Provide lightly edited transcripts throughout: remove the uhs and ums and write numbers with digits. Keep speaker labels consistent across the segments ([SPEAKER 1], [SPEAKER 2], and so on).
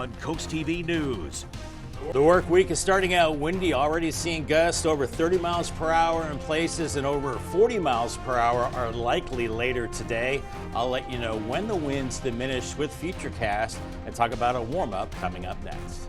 [SPEAKER 1] on Coast TV News. The work week is starting out windy, already seeing gusts over 30 miles per hour in places and over 40 miles per hour are likely later today. I'll let you know when the winds diminish with Futurecast and talk about a warm-up coming up next.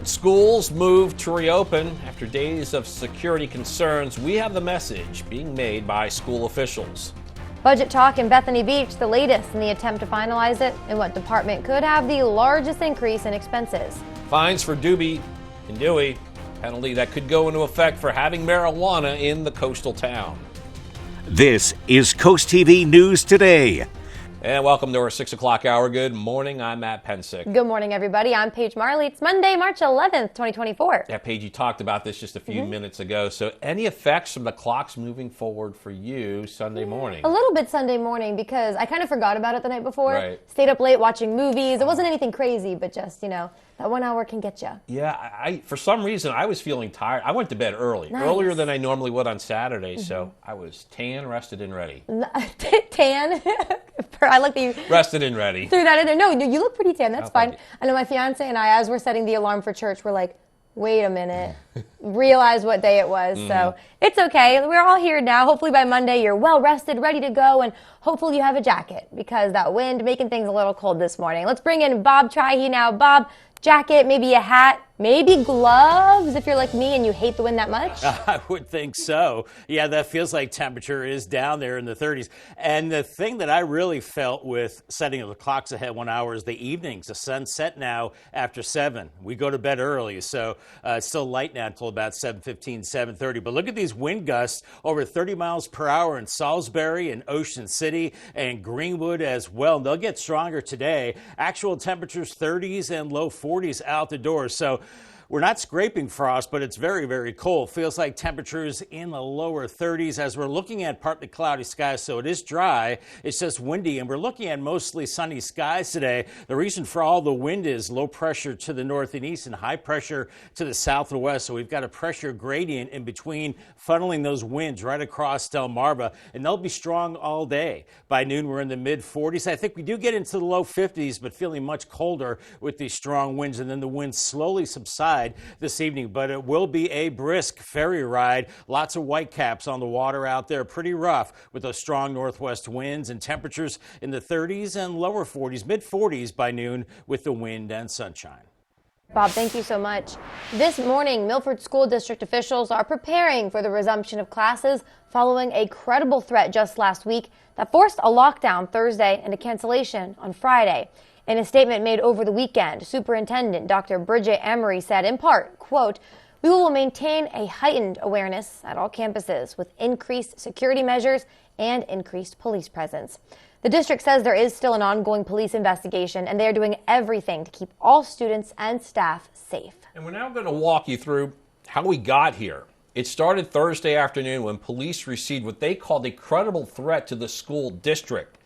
[SPEAKER 2] Schools move to reopen after days of security concerns. We have the message being made by school officials.
[SPEAKER 3] Budget talk in Bethany Beach, the latest in the attempt to finalize it, and what department could have the largest increase in expenses.
[SPEAKER 2] Fines for Doobie and Dewey, penalty that could go into effect for having marijuana in the coastal town.
[SPEAKER 1] This is Coast TV News Today.
[SPEAKER 2] And welcome to our 6 o'clock hour. Good morning. I'm Matt Pensick.
[SPEAKER 3] Good morning, everybody. I'm Paige Marley. It's Monday, March 11th, 2024.
[SPEAKER 2] Yeah, Paige, you talked about this just a few minutes ago. So any effects from the clocks moving forward for you Sunday morning?
[SPEAKER 3] A little bit Sunday morning because I kind of forgot about it the night before.
[SPEAKER 2] Right.
[SPEAKER 3] Stayed up late watching movies. It wasn't anything crazy, but just, that 1 hour can get you.
[SPEAKER 2] Yeah, I for some reason, I was feeling tired. I went to bed early, earlier than I normally would on Saturday, so I was tan, rested, and ready.
[SPEAKER 3] Tan? I like the
[SPEAKER 2] rested and ready.
[SPEAKER 3] Threw that in there. No, you look pretty tan. That's fine.
[SPEAKER 2] You.
[SPEAKER 3] I know my fiance and I, as we're setting the alarm for church, we're like, wait a minute, realize what day it was. So it's okay. We're all here now. Hopefully by Monday you're well rested, ready to go, and hopefully you have a jacket because that wind making things a little cold this morning. Let's bring in Bob Trihey now. Bob, jacket, maybe a hat, maybe gloves if you're like me and you hate the wind that much?
[SPEAKER 1] I would think so. Yeah, that feels like temperature is down there in the 30s. And the thing that I really felt with setting the clocks ahead 1 hour is the evenings. The sun's set now after 7. We go to bed early, so it's still light now until about 7:15, 7:30. But look at these wind gusts over 30 miles per hour in Salisbury and Ocean City and Greenwood as well. And they'll get stronger today. Actual temperatures 30s and low 40s out the door. So we're not scraping frost, but it's very, very cold. Feels like temperatures in the lower 30s as we're looking at partly cloudy skies, so it is dry. It's just windy, and we're looking at mostly sunny skies today. The reason for all the wind is low pressure to the north and east and high pressure to the south and west. So we've got a pressure gradient in between, funneling those winds right across Delmarva, and they'll be strong all day. By noon, we're in the mid-40s. I think we do get into the low 50s, but feeling much colder with these strong winds, and then the winds slowly subside this evening, but it will be a brisk ferry ride. Lots of whitecaps on the water out there, pretty rough with those strong northwest winds and temperatures in the 30s and lower 40s, mid-40s by noon with the wind and sunshine.
[SPEAKER 3] Bob, thank you so much. This morning, Milford School District officials are preparing for the resumption of classes following a credible threat just last week that forced a lockdown Thursday and a cancellation on Friday. In a statement made over the weekend, Superintendent Dr. Bridget Emery said, in part, quote, "We will maintain a heightened awareness at all campuses with increased security measures and increased police presence." The district says there is still an ongoing police investigation, and they are doing everything to keep all students and staff safe.
[SPEAKER 2] And we're now going to walk you through how we got here. It started Thursday afternoon when police received what they called a credible threat to the school district.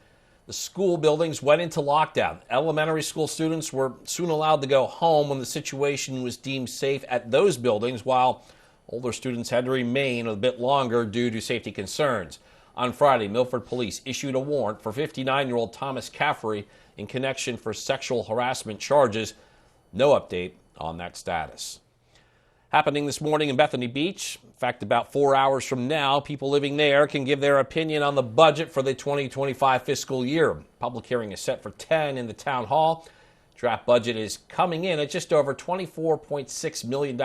[SPEAKER 2] The school buildings went into lockdown. Elementary school students were soon allowed to go home when the situation was deemed safe at those buildings, while older students had to remain a bit longer due to safety concerns. On Friday, Milford Police issued a warrant for 59-year-old Thomas Caffrey in connection for sexual harassment charges. No update on that status. Happening this morning in Bethany Beach. In fact, about 4 hours from now, people living there can give their opinion on the budget for the 2025 fiscal year. Public hearing is set for 10 in the town hall. Draft budget is coming in at just over $24.6 million,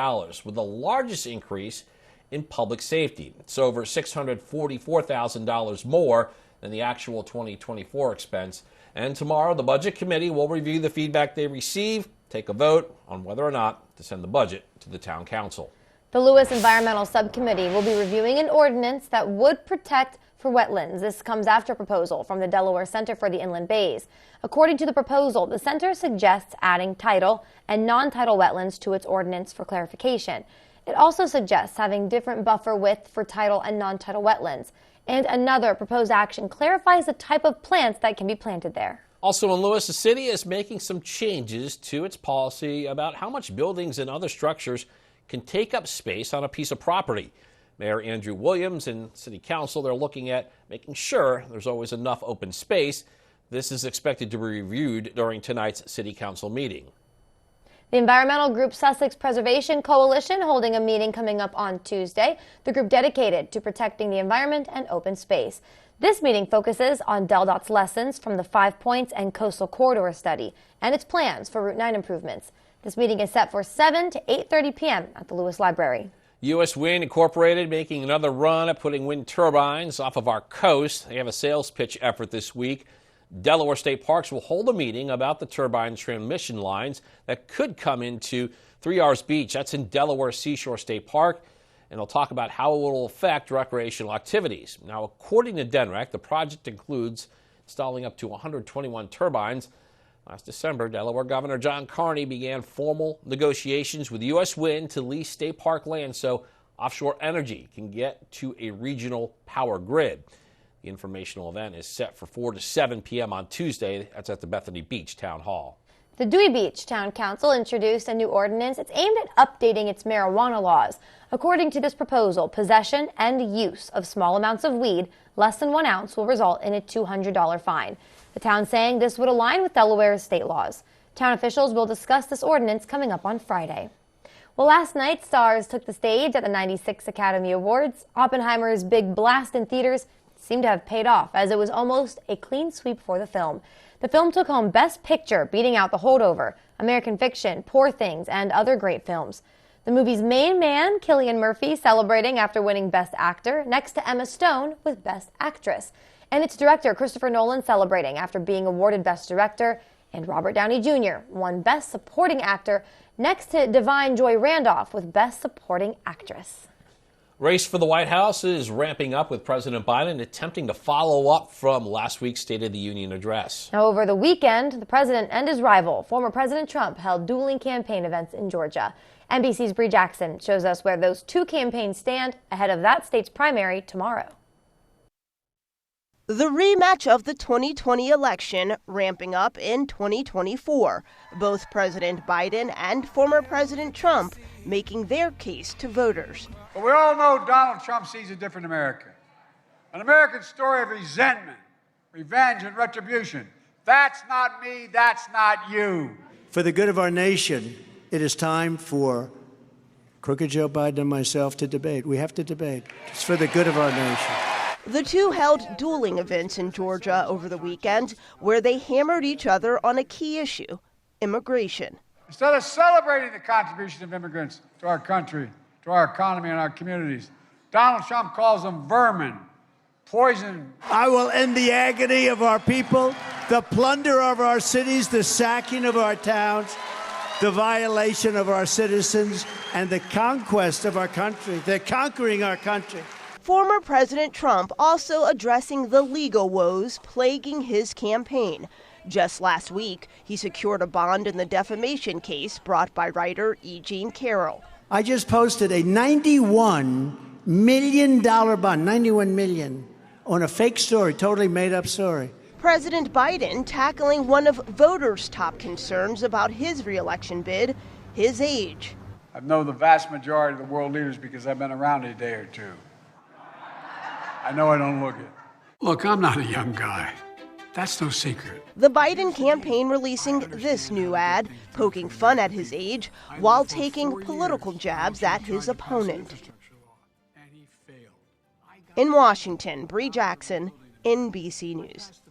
[SPEAKER 2] with the largest increase in public safety. It's over $644,000 more than the actual 2024 expense. And tomorrow, the Budget Committee will review the feedback they receive, take a vote on whether or not to send the budget to the town council.
[SPEAKER 3] The Lewis Environmental Subcommittee will be reviewing an ordinance that would protect for wetlands. This comes after a proposal from the Delaware Center for the Inland Bays. According to the proposal, the center suggests adding tidal and non-tidal wetlands to its ordinance for clarification. It also suggests having different buffer width for tidal and non-tidal wetlands. And another proposed action clarifies the type of plants that can be planted there.
[SPEAKER 2] Also in Lewis, the city is making some changes to its policy about how much buildings and other structures can take up space on a piece of property. Mayor Andrew Williams and City Council, they're looking at making sure there's always enough open space. This is expected to be reviewed during tonight's City Council meeting.
[SPEAKER 3] The environmental group Sussex Preservation Coalition holding a meeting coming up on Tuesday. The group dedicated to protecting the environment and open space. This meeting focuses on DelDOT's lessons from the 5 Points and Coastal Corridor study and its plans for Route 9 improvements. This meeting is set for 7 to 8:30 p.m. at the Lewis Library.
[SPEAKER 2] U.S. Wind Incorporated making another run at putting wind turbines off of our coast. They have a sales pitch effort this week. Delaware State Parks will hold a meeting about the turbine transmission lines that could come into 3 R's Beach. That's in Delaware Seashore State Park. And they'll talk about how it will affect recreational activities. Now, according to DENREC, the project includes installing up to 121 turbines. Last December, Delaware Governor John Carney began formal negotiations with U.S. Wind to lease state park land so offshore energy can get to a regional power grid. The informational event is set for 4 to 7 p.m. on Tuesday. That's at the Bethany Beach Town Hall.
[SPEAKER 3] The Dewey Beach Town Council introduced a new ordinance. It's aimed at updating its marijuana laws. According to this proposal, possession and use of small amounts of weed, less than 1 ounce, will result in a $200 fine. The town saying this would align with Delaware's state laws. Town officials will discuss this ordinance coming up on Friday. Well, last night, stars took the stage at the 96 Academy Awards. Oppenheimer's big blast in theaters seemed to have paid off, as it was almost a clean sweep for the film. The film took home Best Picture, beating out The Holdover, American Fiction, Poor Things, and other great films. The movie's main man, Cillian Murphy, celebrating after winning Best Actor, next to Emma Stone with Best Actress. And its director, Christopher Nolan, celebrating after being awarded Best Director, and Robert Downey Jr. won Best Supporting Actor, next to Divine Joy Randolph with Best Supporting Actress.
[SPEAKER 2] Race for the White House is ramping up with President Biden attempting to follow up from last week's State of the Union address.
[SPEAKER 3] Now, over the weekend, the president and his rival, former President Trump, held dueling campaign events in Georgia. NBC's Bree Jackson shows us where those two campaigns stand ahead of that state's primary tomorrow.
[SPEAKER 4] The rematch of the 2020 election ramping up in 2024. Both President Biden and former President Trump making their case to voters.
[SPEAKER 5] But we all know Donald Trump sees a different America. An American story of resentment, revenge, and retribution. That's not me, that's not you.
[SPEAKER 6] For the good of our nation, it is time for Crooked Joe Biden and myself to debate. We have to debate. It's for the good of our nation.
[SPEAKER 4] The two held dueling events in Georgia over the weekend where they hammered each other on a key issue, immigration.
[SPEAKER 5] Instead of celebrating the contributions of immigrants to our country, to our economy and our communities, Donald Trump calls them vermin, poison.
[SPEAKER 6] I will end the agony of our people, the plunder of our cities, the sacking of our towns, the violation of our citizens, and the conquest of our country. They're conquering our country.
[SPEAKER 4] Former President Trump also addressing the legal woes plaguing his campaign. Just last week, he secured a bond in the defamation case brought by writer E. Jean Carroll.
[SPEAKER 6] I just posted a $91 million bond, $91 million, on a fake story, totally made up story.
[SPEAKER 4] President Biden tackling one of voters' top concerns about his reelection bid, his age.
[SPEAKER 5] I've known the vast majority of the world leaders because I've been around a day or two. I know I don't look it.
[SPEAKER 7] Look, I'm not a young guy. That's no secret.
[SPEAKER 4] The Biden campaign releasing this new ad, poking fun at his age while taking political jabs at his opponent. In Washington, Bree Jackson, NBC News.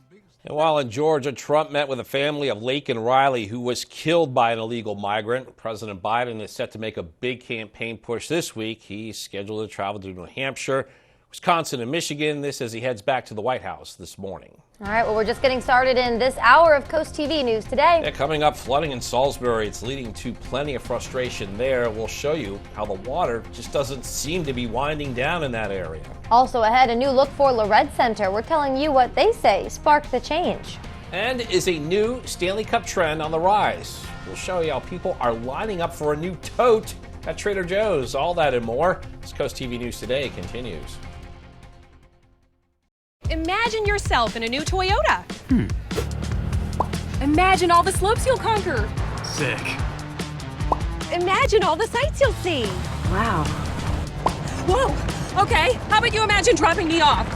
[SPEAKER 2] And while in Georgia, Trump met with a family of Laken Riley, who was killed by an illegal migrant. President Biden is set to make a big campaign push this week. He's scheduled to travel to New Hampshire, Wisconsin, and Michigan. This as he heads back to the White House this morning.
[SPEAKER 3] All right, well, we're just getting started in this hour of Coast TV News today.
[SPEAKER 2] Yeah, coming up, flooding in Salisbury. It's leading to plenty of frustration there. We'll show you how the water just doesn't seem to be winding down in that area.
[SPEAKER 3] Also ahead, a new look for Lored Center. We're telling you what they say sparked the change.
[SPEAKER 2] And is a new Stanley Cup trend on the rise. We'll show you how people are lining up for a new tote at Trader Joe's. All that and more. This Coast TV News Today continues.
[SPEAKER 8] Imagine yourself in a new Toyota. Imagine all the slopes you'll conquer.
[SPEAKER 7] Sick.
[SPEAKER 8] Imagine all the sights you'll see.
[SPEAKER 9] Wow.
[SPEAKER 8] Whoa! Okay, how about you imagine dropping me off?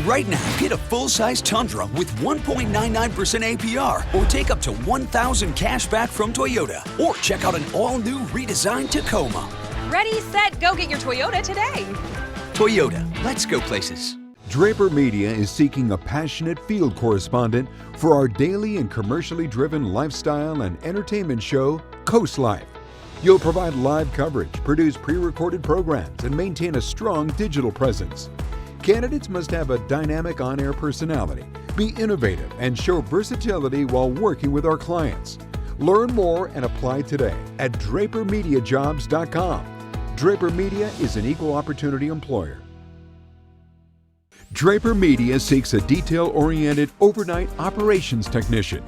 [SPEAKER 9] Right now, get a full-size Tundra with 1.99% APR or take up to $1,000 cash back from Toyota. Or check out an all-new redesigned Tacoma.
[SPEAKER 8] Ready, set, go get your Toyota today.
[SPEAKER 9] Toyota, let's go places.
[SPEAKER 10] Draper Media is seeking a passionate field correspondent for our daily and commercially driven lifestyle and entertainment show, Coast Life. You'll provide live coverage, produce pre-recorded programs, and maintain a strong digital presence. Candidates must have a dynamic on-air personality, be innovative, and show versatility while working with our clients. Learn more and apply today at drapermediajobs.com. Draper Media is an equal opportunity employer. Draper Media seeks a detail-oriented overnight operations technician.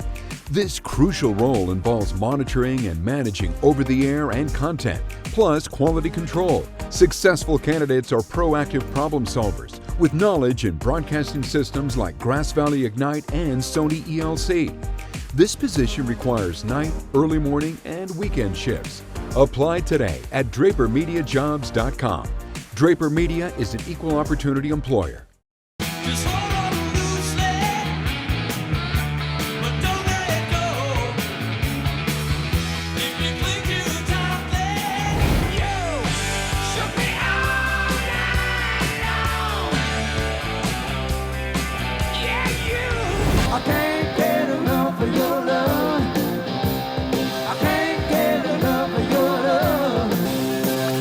[SPEAKER 10] This crucial role involves monitoring and managing over-the-air and content, plus quality control. Successful candidates are proactive problem solvers with knowledge in broadcasting systems like Grass Valley Ignite and Sony ELC. This position requires night, early morning, and weekend shifts. Apply today at drapermediajobs.com. Draper Media is an equal opportunity employer.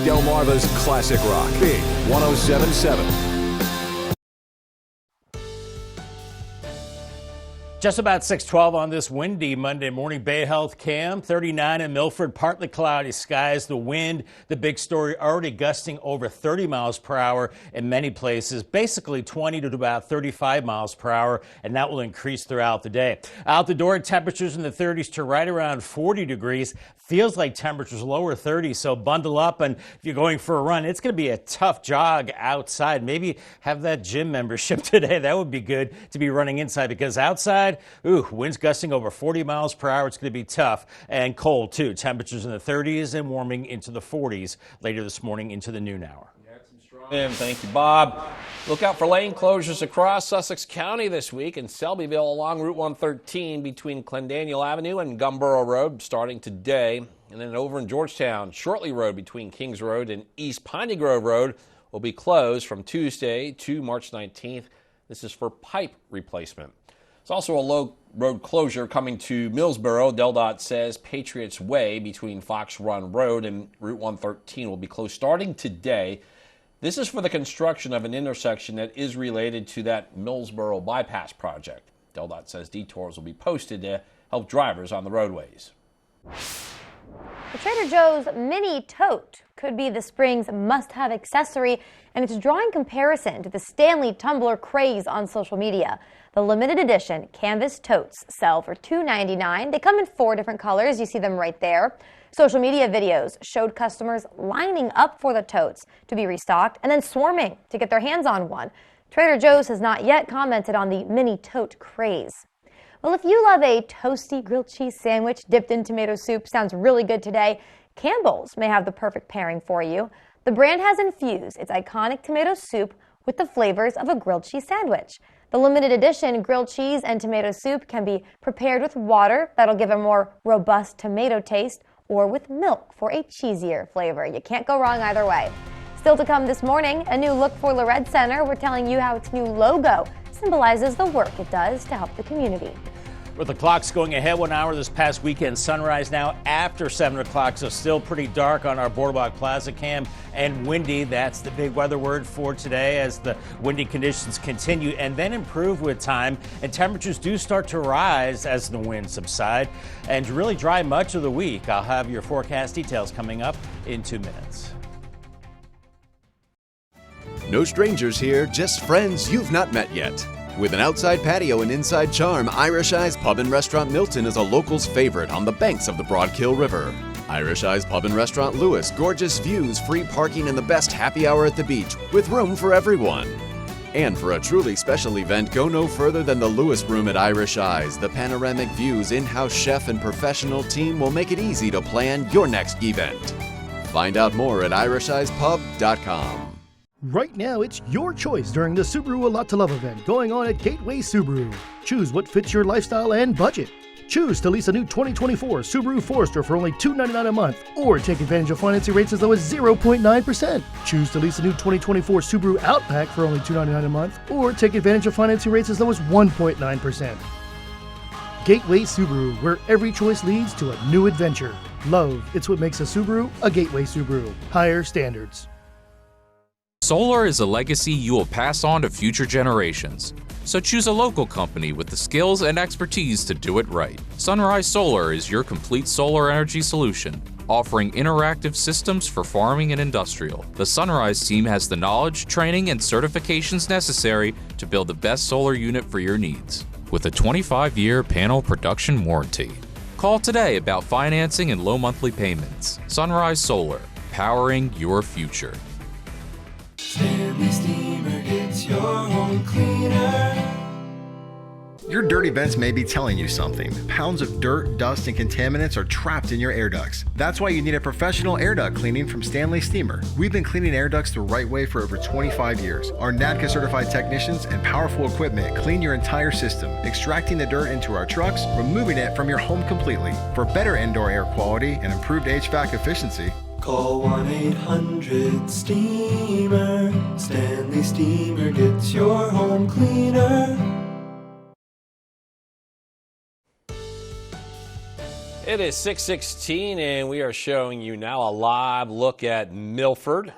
[SPEAKER 11] Delmarva's Classic Rock, Big 107.7.
[SPEAKER 1] Just about 6:12 on this windy Monday morning. Bay Health Cam, 39 in Milford, partly cloudy skies. The wind, the big story, already gusting over 30 miles per hour in many places, basically 20 to about 35 miles per hour, and that will increase throughout the day. Out the door, temperatures in the 30s to right around 40 degrees. Feels like temperatures lower 30s, so bundle up, and if you're going for a run, it's going to be a tough jog outside. Maybe have that gym membership today. That would be good to be running inside, because outside, winds gusting over 40 miles per hour. It's going to be tough and cold, too. Temperatures in the 30s and warming into the 40s later this morning into the noon hour.
[SPEAKER 2] Thank you, Bob. Look out for lane closures across Sussex County this week in Selbyville along Route 113 between Clendaniel Avenue and Gumboro Road starting today. And then over in Georgetown, Shortley Road between Kings Road and East Piney Grove Road will be closed from Tuesday to March 19th. This is for pipe replacement. There's also a low road closure coming to Millsboro. DelDOT says Patriots Way between Fox Run Road and Route 113 will be closed starting today. This is for the construction of an intersection that is related to that Millsboro bypass project. DelDOT says detours will be posted to help drivers on the roadways.
[SPEAKER 3] The Trader Joe's mini tote could be the spring's must-have accessory, and it's drawing comparison to the Stanley tumbler craze on social media. The limited edition canvas totes sell for $2.99. They come in 4 different colors. You see them right there. Social media videos showed customers lining up for the totes to be restocked and then swarming to get their hands on one. Trader Joe's has not yet commented on the mini tote craze. Well, if you love a toasty grilled cheese sandwich dipped in tomato soup, sounds really good today, Campbell's may have the perfect pairing for you. The brand has infused its iconic tomato soup with the flavors of a grilled cheese sandwich. The limited edition grilled cheese and tomato soup can be prepared with water that'll give a more robust tomato taste, or with milk for a cheesier flavor. You can't go wrong either way. Still to come this morning, a new look for Lorette Center. We're telling you how its new logo symbolizes the work it does to help the community.
[SPEAKER 1] With the clocks going ahead 1 hour this past weekend, sunrise now after 7 o'clock, so still pretty dark on our Boardwalk Plaza cam, and windy. That's the big weather word for today as the windy conditions continue and then improve with time, and temperatures do start to rise as the winds subside, and really dry much of the week. I'll have your forecast details coming up in 2 minutes.
[SPEAKER 12] No strangers here, just friends you've not met yet. With an outside patio and inside charm, Irish Eyes Pub and Restaurant Milton is a local's favorite on the banks of the Broadkill River. Irish Eyes Pub and Restaurant Lewis, gorgeous views, free parking, and the best happy hour at the beach, with room for everyone. And for a truly special event, go no further than the Lewis Room at Irish Eyes. The panoramic views, in-house chef, and professional team will make it easy to plan your next event. Find out more at irisheyespub.com.
[SPEAKER 13] Right now, it's your choice during the Subaru A Lot to Love event going on at Gateway Subaru. Choose what fits your lifestyle and budget. Choose to lease a new 2024 Subaru Forester for only $299 a month, or take advantage of financing rates as low as 0.9%. Choose to lease a new 2024 Subaru Outback for only $299 a month, or take advantage of financing rates as low as 1.9%. Gateway Subaru, where every choice leads to a new adventure. Love, it's what makes a Subaru a Gateway Subaru. Higher standards.
[SPEAKER 14] Solar is a legacy you will pass on to future generations. So choose a local company with the skills and expertise to do it right. Sunrise Solar is your complete solar energy solution, offering interactive systems for farming and industrial. The Sunrise team has the knowledge, training, and certifications necessary to build the best solar unit for your needs, with a 25-year panel production warranty. Call today about financing and low monthly payments. Sunrise Solar, powering your future.
[SPEAKER 15] Stanley Steamer gets your home cleaner.
[SPEAKER 16] Your dirty vents may be telling you something. Pounds of dirt, dust, and contaminants are trapped in your air ducts. That's why you need a professional air duct cleaning from Stanley Steamer. We've been cleaning air ducts the right way for over 25 years. Our NADCA certified technicians and powerful equipment clean your entire system, extracting the dirt into our trucks, removing it from your home completely. For better indoor air quality and improved HVAC efficiency,
[SPEAKER 15] call 1-800-STEAMER. Stanley Steamer gets your home cleaner.
[SPEAKER 2] It is 6:16, and we are showing you now a live look at Milford.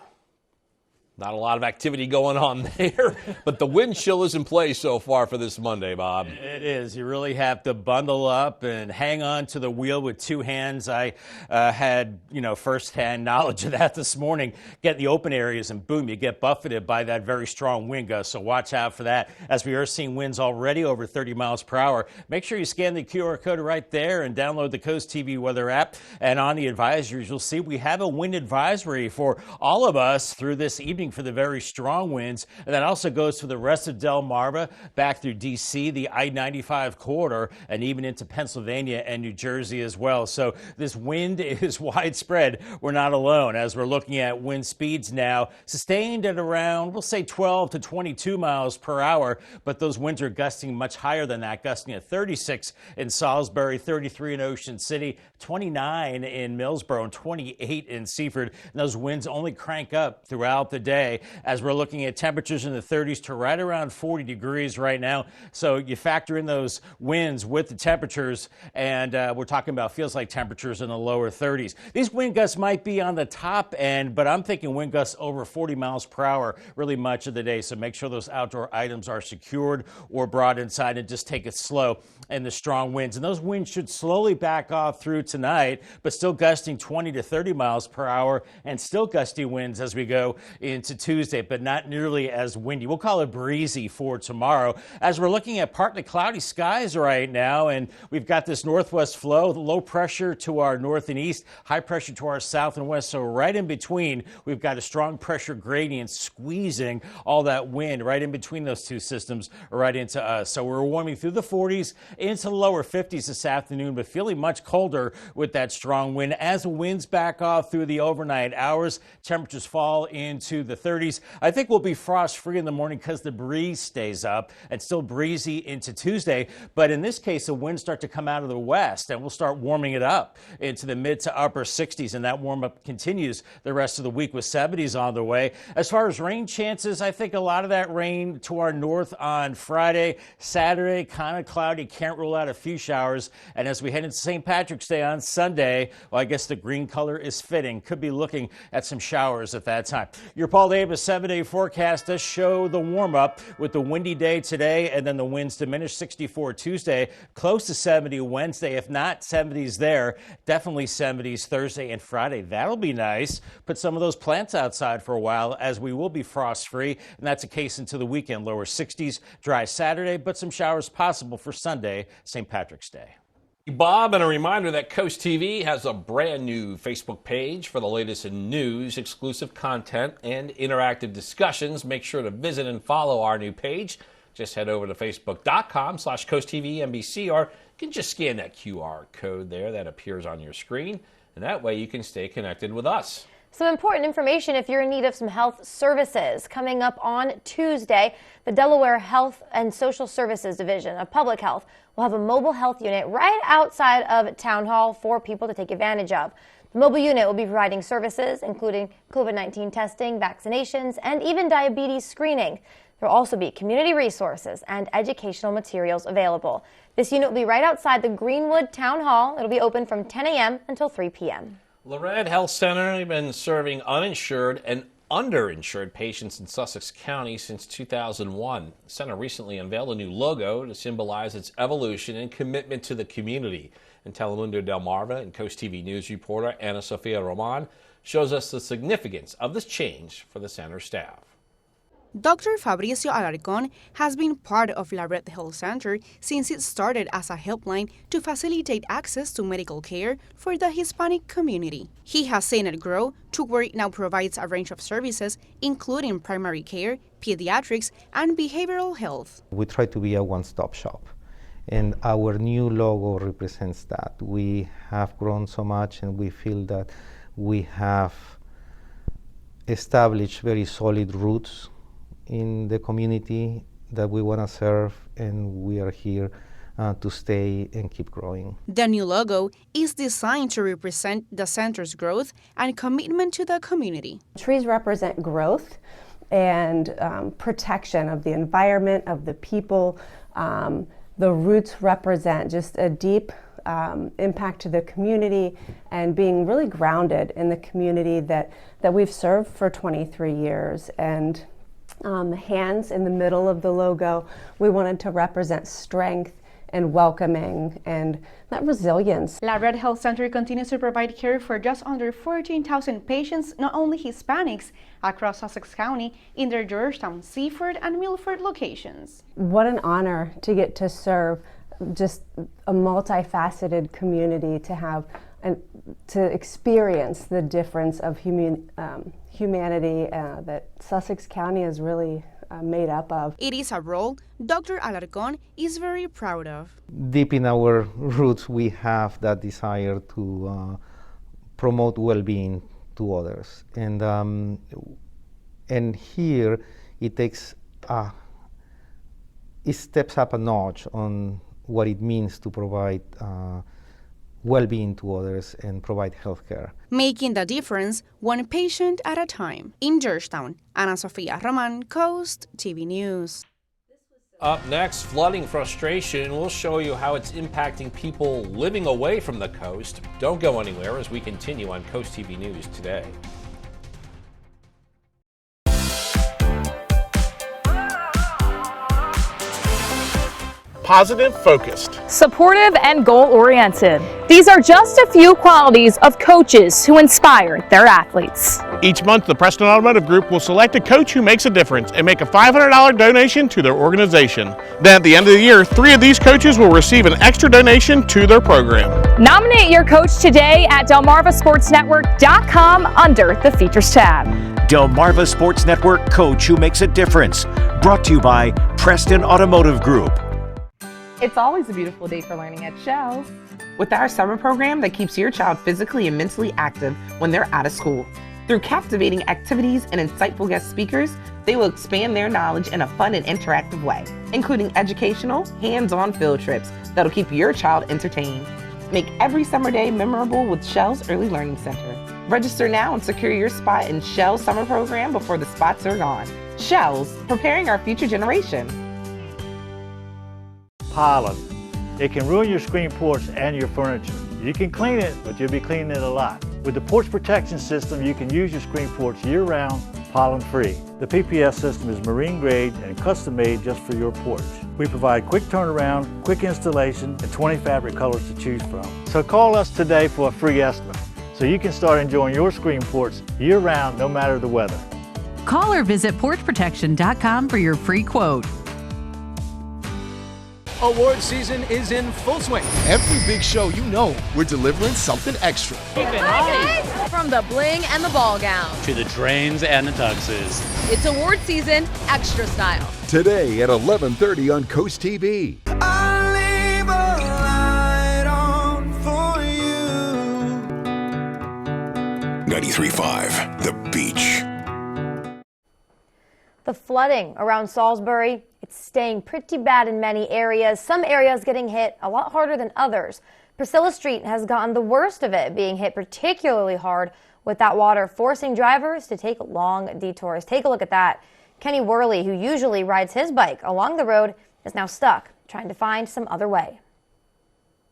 [SPEAKER 2] Not a lot of activity going on there, but the wind chill is in place so far for this Monday, Bob.
[SPEAKER 1] It is. You really have to bundle up and hang on to the wheel with two hands. I had, firsthand knowledge of that this morning. Get in the open areas and boom, you get buffeted by that very strong wind gust. So watch out for that. As we are seeing winds already over 30 miles per hour, make sure you scan the QR code right there and download the CoastTV weather app. And on the advisories, you'll see we have a wind advisory for all of us through this evening for the very strong winds. And that also goes for the rest of Delmarva, back through D.C., the I-95 corridor, and even into Pennsylvania and New Jersey as well. So this wind is widespread. We're not alone as we're looking at wind speeds now sustained at around, we'll say 12 to 22 miles per hour, but those winds are gusting much higher than that, gusting at 36 in Salisbury, 33 in Ocean City, 29 in Millsboro, and 28 in Seaford. And those winds only crank up throughout the day as we're looking at temperatures in the 30s to right around 40 degrees right now. So you factor in those winds with the temperatures, and we're talking about feels like temperatures in the lower 30s. These wind gusts might be on the top end, but I'm thinking wind gusts over 40 miles per hour really much of the day. So make sure those outdoor items are secured or brought inside, and just take it slow in the strong winds. And those winds should slowly back off through tonight, but still gusting 20 to 30 miles per hour, and still gusty winds as we go into Tuesday, but not nearly as windy. We'll call it breezy for tomorrow as we're looking at partly cloudy skies right now, and we've got this northwest flow, low pressure to our north and east, high pressure to our south and west. So right in between, we've got a strong pressure gradient squeezing all that wind right in between those two systems right into us. So we're warming through the 40s into the lower 50s this afternoon, but feeling much colder with that strong wind. As the winds back off through the overnight hours, temperatures fall into the 30s. I think we'll be frost-free in the morning because the breeze stays up, and still breezy into Tuesday. But in this case, the winds start to come out of the west, and we'll start warming it up into the mid to upper 60s, and that warm-up continues the rest of the week with 70s on the way. As far as rain chances, I think a lot of that rain to our north on Friday. Saturday, kind of cloudy, can't rule out a few showers. And as we head into St. Patrick's Day on Sunday, well, I guess the green color is fitting. Could be looking at some showers at that time. Your Paul Davis 7-day forecast does show the warm-up with the windy day today, and then the winds diminish. 64 Tuesday, close to 70 Wednesday. If not 70s there, definitely 70s Thursday and Friday. That'll be nice. Put some of those plants outside for a while, as we will be frost-free, and that's a case into the weekend. Lower 60s, dry Saturday, but some showers possible for Sunday, St. Patrick's Day.
[SPEAKER 2] Bob, and a reminder that Coast TV has a brand new Facebook page for the latest in news, exclusive content, and interactive discussions. Make sure to visit and follow our new page. Just head over to facebook.com/CoastTVNBC, or you can just scan that QR code there that appears on your screen, and that way you can stay connected with us.
[SPEAKER 3] Some important information if you're in need of some health services. Coming up on Tuesday, the Delaware Health and Social Services Division of Public Health will have a mobile health unit right outside of Town Hall for people to take advantage of. The mobile unit will be providing services including COVID-19 testing, vaccinations, and even diabetes screening. There will also be community resources and educational materials available. This unit will be right outside the Greenwood Town Hall. It'll be open from 10 a.m. until 3 p.m.
[SPEAKER 2] Lorette Health Center has been serving uninsured and underinsured patients in Sussex County since 2001. The center recently unveiled a new logo to symbolize its evolution and commitment to the community. And Telemundo Delmarva and CoastTV News reporter Ana Sofia Roman shows us the significance of this change for the center staff.
[SPEAKER 17] Dr. Fabricio Alarcón has been part of La Red Health Center since it started as a helpline to facilitate access to medical care for the Hispanic community. He has seen it grow to where it now provides a range of services, including primary care, pediatrics, and behavioral health.
[SPEAKER 18] We try to be a one-stop shop, and our new logo represents that. We have grown so much, and we feel that we have established very solid roots in the community that we want to serve, and we are here to stay and keep growing.
[SPEAKER 17] The new logo is designed to represent the center's growth and commitment to the community.
[SPEAKER 19] Trees represent growth and protection of the environment, of the people. The roots represent just a deep impact to the community and being really grounded in the community that we've served for 23 years. And hands in the middle of the logo, we wanted to represent strength and welcoming and that resilience.
[SPEAKER 17] La Red Health Center continues to provide care for just under 14,000 patients, not only Hispanics, across Sussex County in their Georgetown, Seaford, and Milford locations.
[SPEAKER 19] What an honor to get to serve just a multifaceted community, to have and to experience the difference of humanity that Sussex County is really made up of.
[SPEAKER 17] It is a role Dr. Alarcón is very proud of.
[SPEAKER 18] Deep in our roots, we have that desire to promote well-being to others, and here it takes it steps up a notch on what it means to provide well-being to others and provide health care.
[SPEAKER 17] Making the difference one patient at a time. In Georgetown, Ana Sofia Roman, Coast TV News.
[SPEAKER 2] Up next, flooding frustration. We'll show you how it's impacting people living away from the coast. Don't go anywhere as we continue on Coast TV News today.
[SPEAKER 20] Positive, focused,
[SPEAKER 21] supportive, and goal-oriented. These are just a few qualities of coaches who inspire their athletes.
[SPEAKER 20] Each month, the Preston Automotive Group will select a coach who makes a difference and make a $500 donation to their organization. Then at the end of the year, 3 of these coaches will receive an extra donation to their program.
[SPEAKER 21] Nominate your coach today at DelmarvaSportsNetwork.com under the Features tab.
[SPEAKER 22] Delmarva Sports Network Coach Who Makes a Difference. Brought to you by Preston Automotive Group.
[SPEAKER 23] It's always a beautiful day for learning at Shells. With our summer program that keeps your child physically and mentally active when they're out of school. Through captivating activities and insightful guest speakers, they will expand their knowledge in a fun and interactive way, including educational, hands-on field trips that'll keep your child entertained. Make every summer day memorable with Shells Early Learning Center. Register now and secure your spot in Shells summer program before the spots are gone. Shells, preparing our future generation.
[SPEAKER 24] Pollen. It can ruin your screen porch and your furniture. You can clean it, but you'll be cleaning it a lot. With the porch protection system, you can use your screen porch year-round, pollen-free. The PPS system is marine grade and custom made just for your porch. We provide quick turnaround, quick installation, and 20 fabric colors to choose from. So call us today for a free estimate, so you can start enjoying your screen porch year-round, no matter the weather.
[SPEAKER 25] Call or visit porchprotection.com for your free quote.
[SPEAKER 11] Award season is in full swing. Every big show you know, we're delivering something extra.
[SPEAKER 8] From the bling and the ball gown
[SPEAKER 26] to the trains and the tuxes.
[SPEAKER 8] It's award season extra style.
[SPEAKER 10] Today at 11:30 on Coast TV.
[SPEAKER 15] I'll leave a light on for
[SPEAKER 4] 93.5 The Beach.
[SPEAKER 3] The flooding around Salisbury, it's staying pretty bad in many areas. Some areas getting hit a lot harder than others. Priscilla Street has gotten the worst of it, being hit particularly hard with that water, forcing drivers to take long detours. Take a look at that. Kenny Worley, who usually rides his bike along the road, is now stuck trying to find some other way.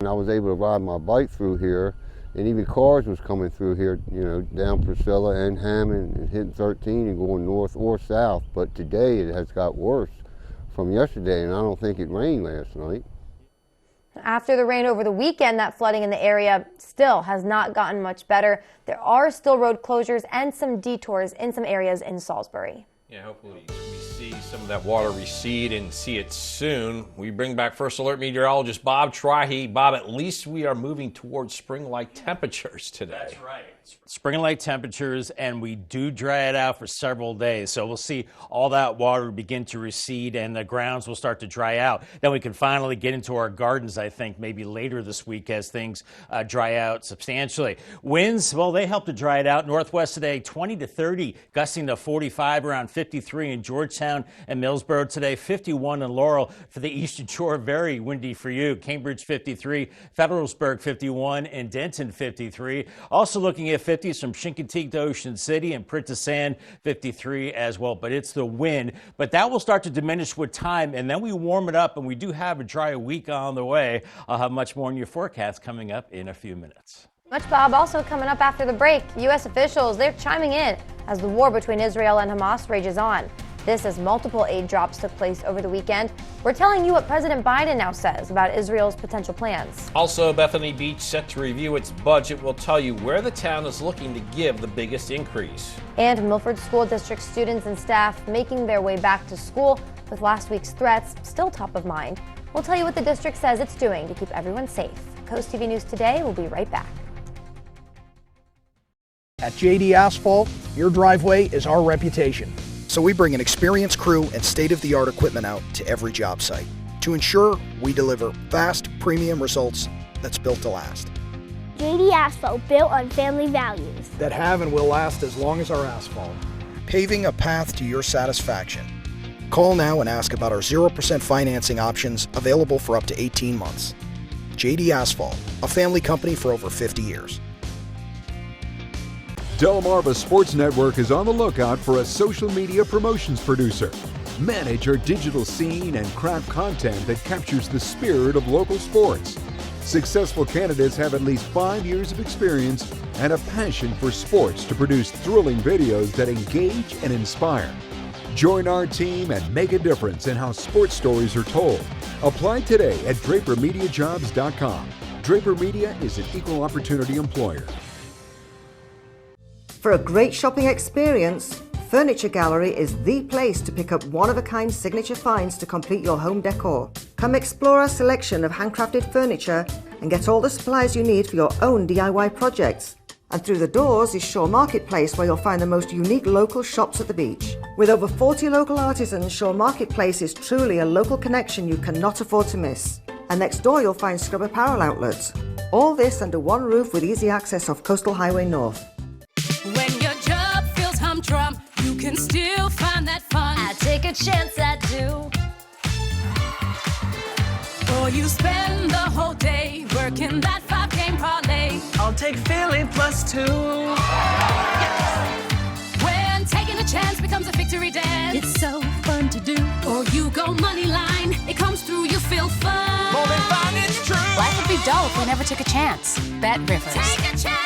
[SPEAKER 5] And I was able to ride my bike through here, and even cars was coming through here, you know, down Priscilla and Hammond and hitting 13 and going north or south. But today it has got worse from yesterday, and I don't think it rained last night.
[SPEAKER 3] After the rain over the weekend, that flooding in the area still has not gotten much better. There are still road closures and some detours in some areas in Salisbury.
[SPEAKER 2] Yeah, hopefully we see some of that water recede and see it soon. We bring back First Alert meteorologist Bob Trihey. Bob, at least we are moving towards spring-like temperatures today.
[SPEAKER 1] That's right. Spring-like temperatures, and we do dry it out for several days. So we'll see all that water begin to recede and the grounds will start to dry out. Then we can finally get into our gardens, I think, maybe later this week as things dry out substantially. Winds, well, they help to dry it out. Northwest today, 20 to 30, gusting to 45, around 53 in Georgetown and Millsboro today, 51 in Laurel. For the Eastern Shore, very windy for you. Cambridge 53, Federalsburg 51, and Denton 53. Also looking at 50s from Chincoteague to Ocean City and Prentice Sand 53 as well. But it's the wind. But that will start to diminish with time, and then we warm it up, and we do have a dry week on the way. I'll have much more in your forecast coming up in a few minutes.
[SPEAKER 3] Much, Bob. Also coming up after the break, U.S. officials, they're chiming in as the war between Israel and Hamas rages on. This as multiple aid drops took place over the weekend. We're telling you what President Biden now says about Israel's potential plans.
[SPEAKER 2] Also, Bethany Beach set to review its budget. We'll tell you where the town is looking to give the biggest increase.
[SPEAKER 3] And Milford School District students and staff making their way back to school with last week's threats still top of mind. We'll tell you what the district says it's doing to keep everyone safe. Coast TV News Today will be right back.
[SPEAKER 6] At JD Asphalt, your driveway is our reputation. So we bring an experienced crew and state-of-the-art equipment out to every job site to ensure we deliver fast, premium results that's built to last.
[SPEAKER 7] JD Asphalt, built on family values.
[SPEAKER 6] That have and will last as long as our asphalt. Paving a path to your satisfaction. Call now and ask about our 0% financing options available for up to 18 months. JD Asphalt, a family company for over 50 years.
[SPEAKER 10] Delmarva Sports Network is on the lookout for a social media promotions producer. Manage your digital scene and craft content that captures the spirit of local sports. Successful candidates have at least 5 years of experience and a passion for sports to produce thrilling videos that engage and inspire. Join our team and make a difference in how sports stories are told. Apply today at DraperMediaJobs.com. Draper Media is an equal opportunity employer.
[SPEAKER 9] For a great shopping experience, Furniture Gallery is the place to pick up one-of-a-kind signature finds to complete your home decor. Come explore our selection of handcrafted furniture and get all the supplies you need for your own DIY projects. And through the doors is Shore Marketplace, where you'll find the most unique local shops at the beach. With over 40 local artisans, Shore Marketplace is truly a local connection you cannot afford to miss. And next door you'll find Scrub Apparel outlets. All this under one roof with easy access off Coastal Highway North.
[SPEAKER 12] When your job feels humdrum, you can still find that fun.
[SPEAKER 27] I take a chance, I do.
[SPEAKER 12] Or you spend the whole day working that 5-game parlay.
[SPEAKER 15] I'll take Philly +2.
[SPEAKER 12] Yes. When taking a chance becomes a victory dance,
[SPEAKER 27] It's so fun to do.
[SPEAKER 12] or you go money line, it comes through, you feel fun.
[SPEAKER 15] More than fun, it's true.
[SPEAKER 27] Life would be dull if we never took a chance. Bet Rivers.
[SPEAKER 12] Take a chance.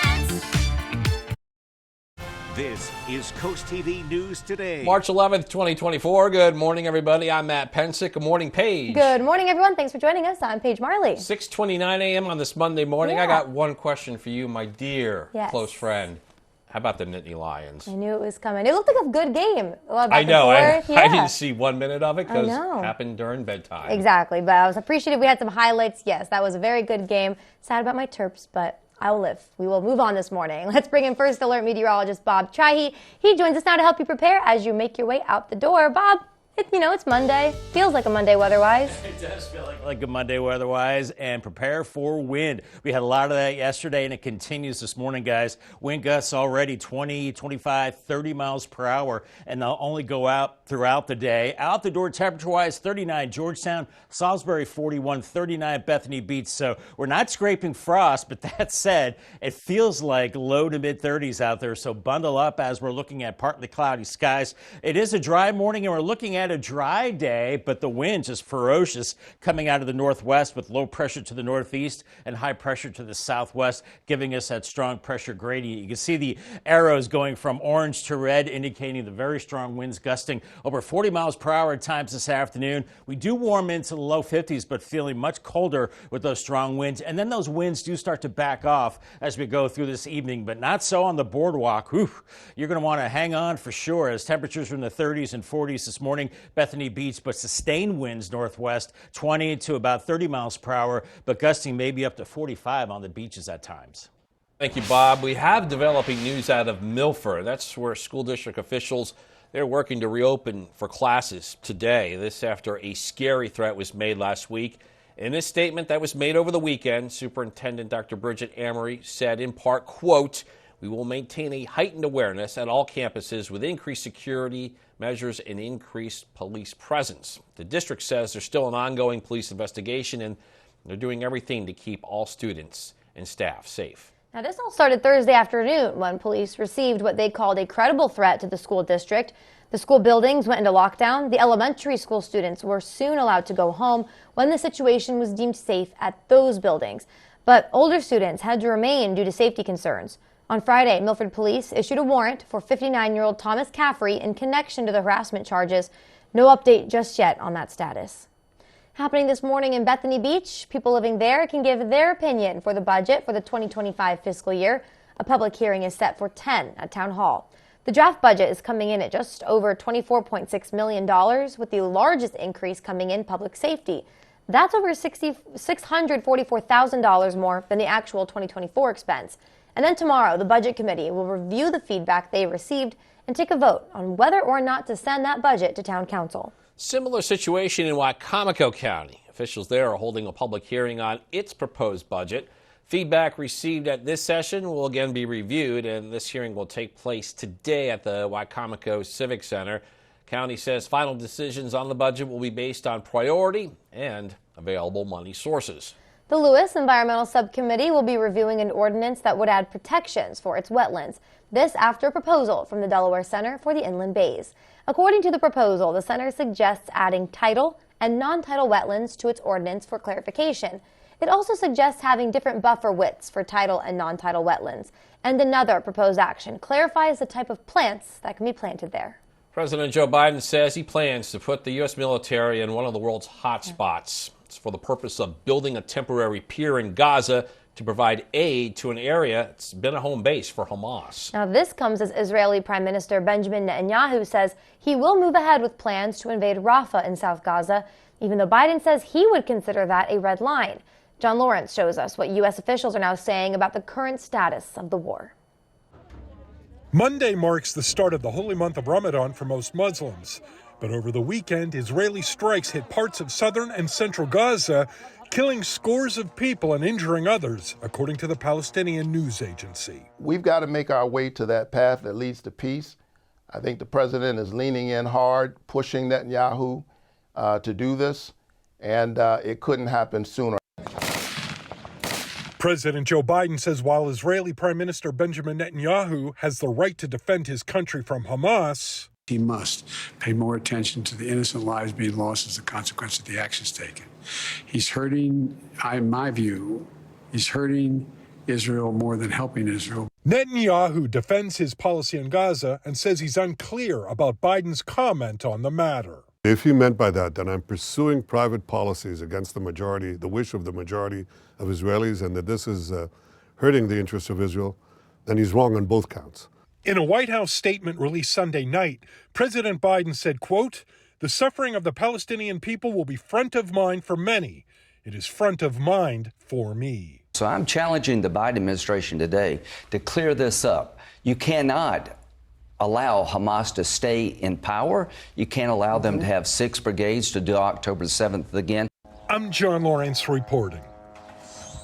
[SPEAKER 22] This is Coast TV News Today.
[SPEAKER 2] March 11th, 2024. Good morning, everybody. I'm Matt Pensick. Good morning, Paige.
[SPEAKER 3] Good morning, everyone. Thanks for joining us. I'm Paige Marley.
[SPEAKER 2] 6:29 a.m. on this Monday morning.
[SPEAKER 3] Yeah.
[SPEAKER 2] I got one question for you, my dear
[SPEAKER 3] Yes.
[SPEAKER 2] close friend. How about the Nittany Lions?
[SPEAKER 3] I knew it was coming. It looked like a good game.
[SPEAKER 2] I know. I
[SPEAKER 3] Yeah.
[SPEAKER 2] didn't see 1 minute of it because
[SPEAKER 3] I know.
[SPEAKER 2] it happened during bedtime.
[SPEAKER 3] Exactly, but I was appreciative we had some highlights. Yes, that was a very good game. Sad about my Terps, but I will live. We will move on this morning. Let's bring in First Alert meteorologist Bob Trihey. He joins us now to help you prepare as you make your way out the door. Bob. It's Monday. Feels like a Monday weather-wise.
[SPEAKER 1] It does feel like a Monday weather-wise, and prepare for wind. We had a lot of that yesterday, and it continues this morning, guys. Wind gusts already 20, 25, 30 miles per hour, and they'll only go out throughout the day. Out the door, temperature-wise, 39 Georgetown, Salisbury 41, 39 Bethany Beach. So we're not scraping frost, but that said, it feels like low to mid-30s out there. So bundle up as we're looking at partly cloudy skies. It is a dry morning, and we're looking at a dry day, but the wind is ferocious coming out of the northwest with low pressure to the northeast and high pressure to the southwest, giving us that strong pressure gradient. You can see the arrows going from orange to red, indicating the very strong winds gusting over 40 miles per hour at times this afternoon. We do warm into the low 50s, but feeling much colder with those strong winds. And then those winds do start to back off as we go through this evening, but not so on the boardwalk. Whew, you're going to want to hang on for sure as temperatures are in the 30s and 40s this morning. Bethany Beach, but sustained winds northwest, 20 to about 30 miles per hour, but gusting maybe up to 45 on the beaches at times.
[SPEAKER 2] Thank you, Bob. We have developing news out of Milford. That's where school district officials, they're working to reopen for classes today. This after a scary threat was made last week. In a statement that was made over the weekend, Superintendent Dr. Bridget Amory said in part, quote, "We will maintain a heightened awareness at all campuses with increased security measures and increased police presence." The district says there's still an ongoing police investigation and they're doing everything to keep all students and staff safe.
[SPEAKER 3] Now, this all started Thursday afternoon when police received what they called a credible threat to the school district. The school buildings went into lockdown. The elementary school students were soon allowed to go home when the situation was deemed safe at those buildings. But older students had to remain due to safety concerns. On Friday, Milford Police issued a warrant for 59-year-old Thomas Caffrey in connection to the harassment charges. No update just yet on that status. Happening this morning in Bethany Beach, people living there can give their opinion for the budget for the 2025 fiscal year. A public hearing is set for 10 at Town Hall. The draft budget is coming in at just over $24.6 million, with the largest increase coming in public safety. That's over $644,000 more than the actual 2024 expense. And then tomorrow, the Budget Committee will review the feedback they received and take a vote on whether or not to send that budget to Town Council.
[SPEAKER 2] Similar situation in Wicomico County. Officials there are holding a public hearing on its proposed budget. Feedback received at this session will again be reviewed, and this hearing will take place today at the Wicomico Civic Center. County says final decisions on the budget will be based on priority and available money sources.
[SPEAKER 3] The Lewis Environmental Subcommittee will be reviewing an ordinance that would add protections for its wetlands. This after a proposal from the Delaware Center for the Inland Bays. According to the proposal, the center suggests adding tidal and non-tidal wetlands to its ordinance for clarification. It also suggests having different buffer widths for tidal and non-tidal wetlands. And another proposed action clarifies the type of plants that can be planted there.
[SPEAKER 2] President Joe Biden says he plans to put the U.S. military in one of the world's hot spots. It's for the purpose of building a temporary pier in Gaza to provide aid to an area that's been a home base for Hamas.
[SPEAKER 3] Now, this comes as Israeli Prime Minister Benjamin Netanyahu says he will move ahead with plans to invade Rafah in South Gaza, even though Biden says he would consider that a red line. John Lawrence shows us what U.S. officials are now saying about the current status of the war.
[SPEAKER 4] Monday marks the start of the holy month of Ramadan for most Muslims. But over the weekend, Israeli strikes hit parts of southern and central Gaza, killing scores of people and injuring others, according to the Palestinian news agency.
[SPEAKER 13] We've got to make our way to that path that leads to peace. I think the president is leaning in hard, pushing Netanyahu to do this, and it couldn't happen sooner.
[SPEAKER 4] President Joe Biden says while Israeli Prime Minister Benjamin Netanyahu has the right to defend his country from Hamas,
[SPEAKER 14] he must pay more attention to the innocent lives being lost as a consequence of the actions taken. He's hurting, in my view, he's hurting Israel more than helping Israel.
[SPEAKER 4] Netanyahu defends his policy on Gaza and says he's unclear about Biden's comment on the matter.
[SPEAKER 16] If he meant by that I'm pursuing private policies against the majority, the wish of the majority of Israelis, and that this is hurting the interests of Israel, then he's wrong on both counts.
[SPEAKER 4] In a White House statement released Sunday night, President Biden said, quote, "The suffering of the Palestinian people will be front of mind for many. It is front of mind for me."
[SPEAKER 17] So I'm challenging the Biden administration today to clear this up. You cannot allow Hamas to stay in power. You can't allow them to have 6 brigades to do October 7th again.
[SPEAKER 4] I'm John Lawrence reporting.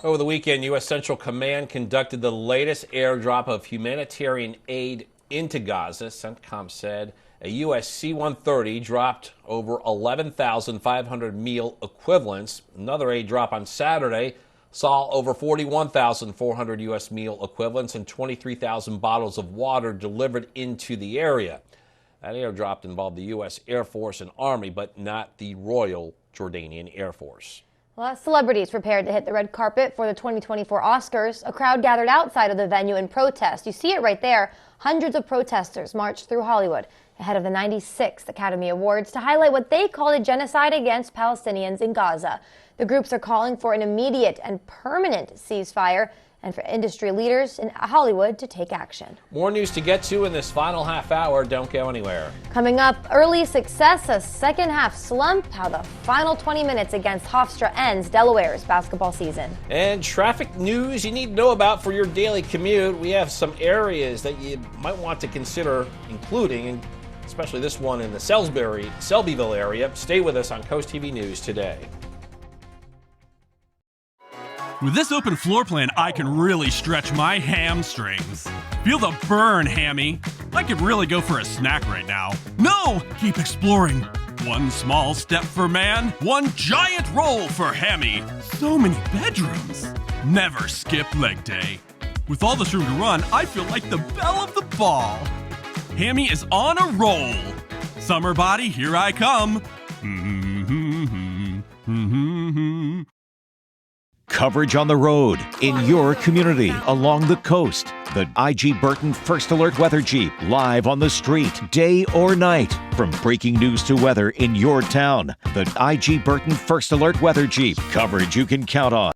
[SPEAKER 2] Over the weekend, U.S. Central Command conducted the latest airdrop of humanitarian aid into Gaza. CENTCOM said a U.S. C-130 dropped over 11,500 meal equivalents. Another aid drop on Saturday saw over 41,400 U.S. meal equivalents and 23,000 bottles of water delivered into the area. That airdrop involved the U.S. Air Force and Army, but not the Royal Jordanian Air Force.
[SPEAKER 3] Well, as celebrities prepared to hit the red carpet for the 2024 Oscars, a crowd gathered outside of the venue in protest. You see it right there. Hundreds of protesters marched through Hollywood ahead of the 96th Academy Awards to highlight what they call a genocide against Palestinians in Gaza. The groups are calling for an immediate and permanent ceasefire and for industry leaders in Hollywood to take action.
[SPEAKER 2] More news to get to in this final half hour. Don't go anywhere.
[SPEAKER 3] Coming up, early success, a second half slump, how the final 20 minutes against Hofstra ends Delaware's basketball season.
[SPEAKER 2] And traffic news you need to know about for your daily commute. We have some areas that you might want to consider including, and especially this one in the Selbyville area. Stay with us on CoastTV News today.
[SPEAKER 18] With this open floor plan, I can really stretch my hamstrings. Feel the burn, Hammy. I could really go for a snack right now. No! Keep exploring. One small step for man, one giant roll for Hammy. So many bedrooms. Never skip leg day. With all this room to run, I feel like the belle of the ball. Hammy is on a roll. Summer body, here I come.
[SPEAKER 22] Coverage on the road, in your community, along the coast. The IG Burton First Alert Weather Jeep, live on the street, day or night. From breaking news to weather in your town. The IG Burton First Alert Weather Jeep, coverage you can count on.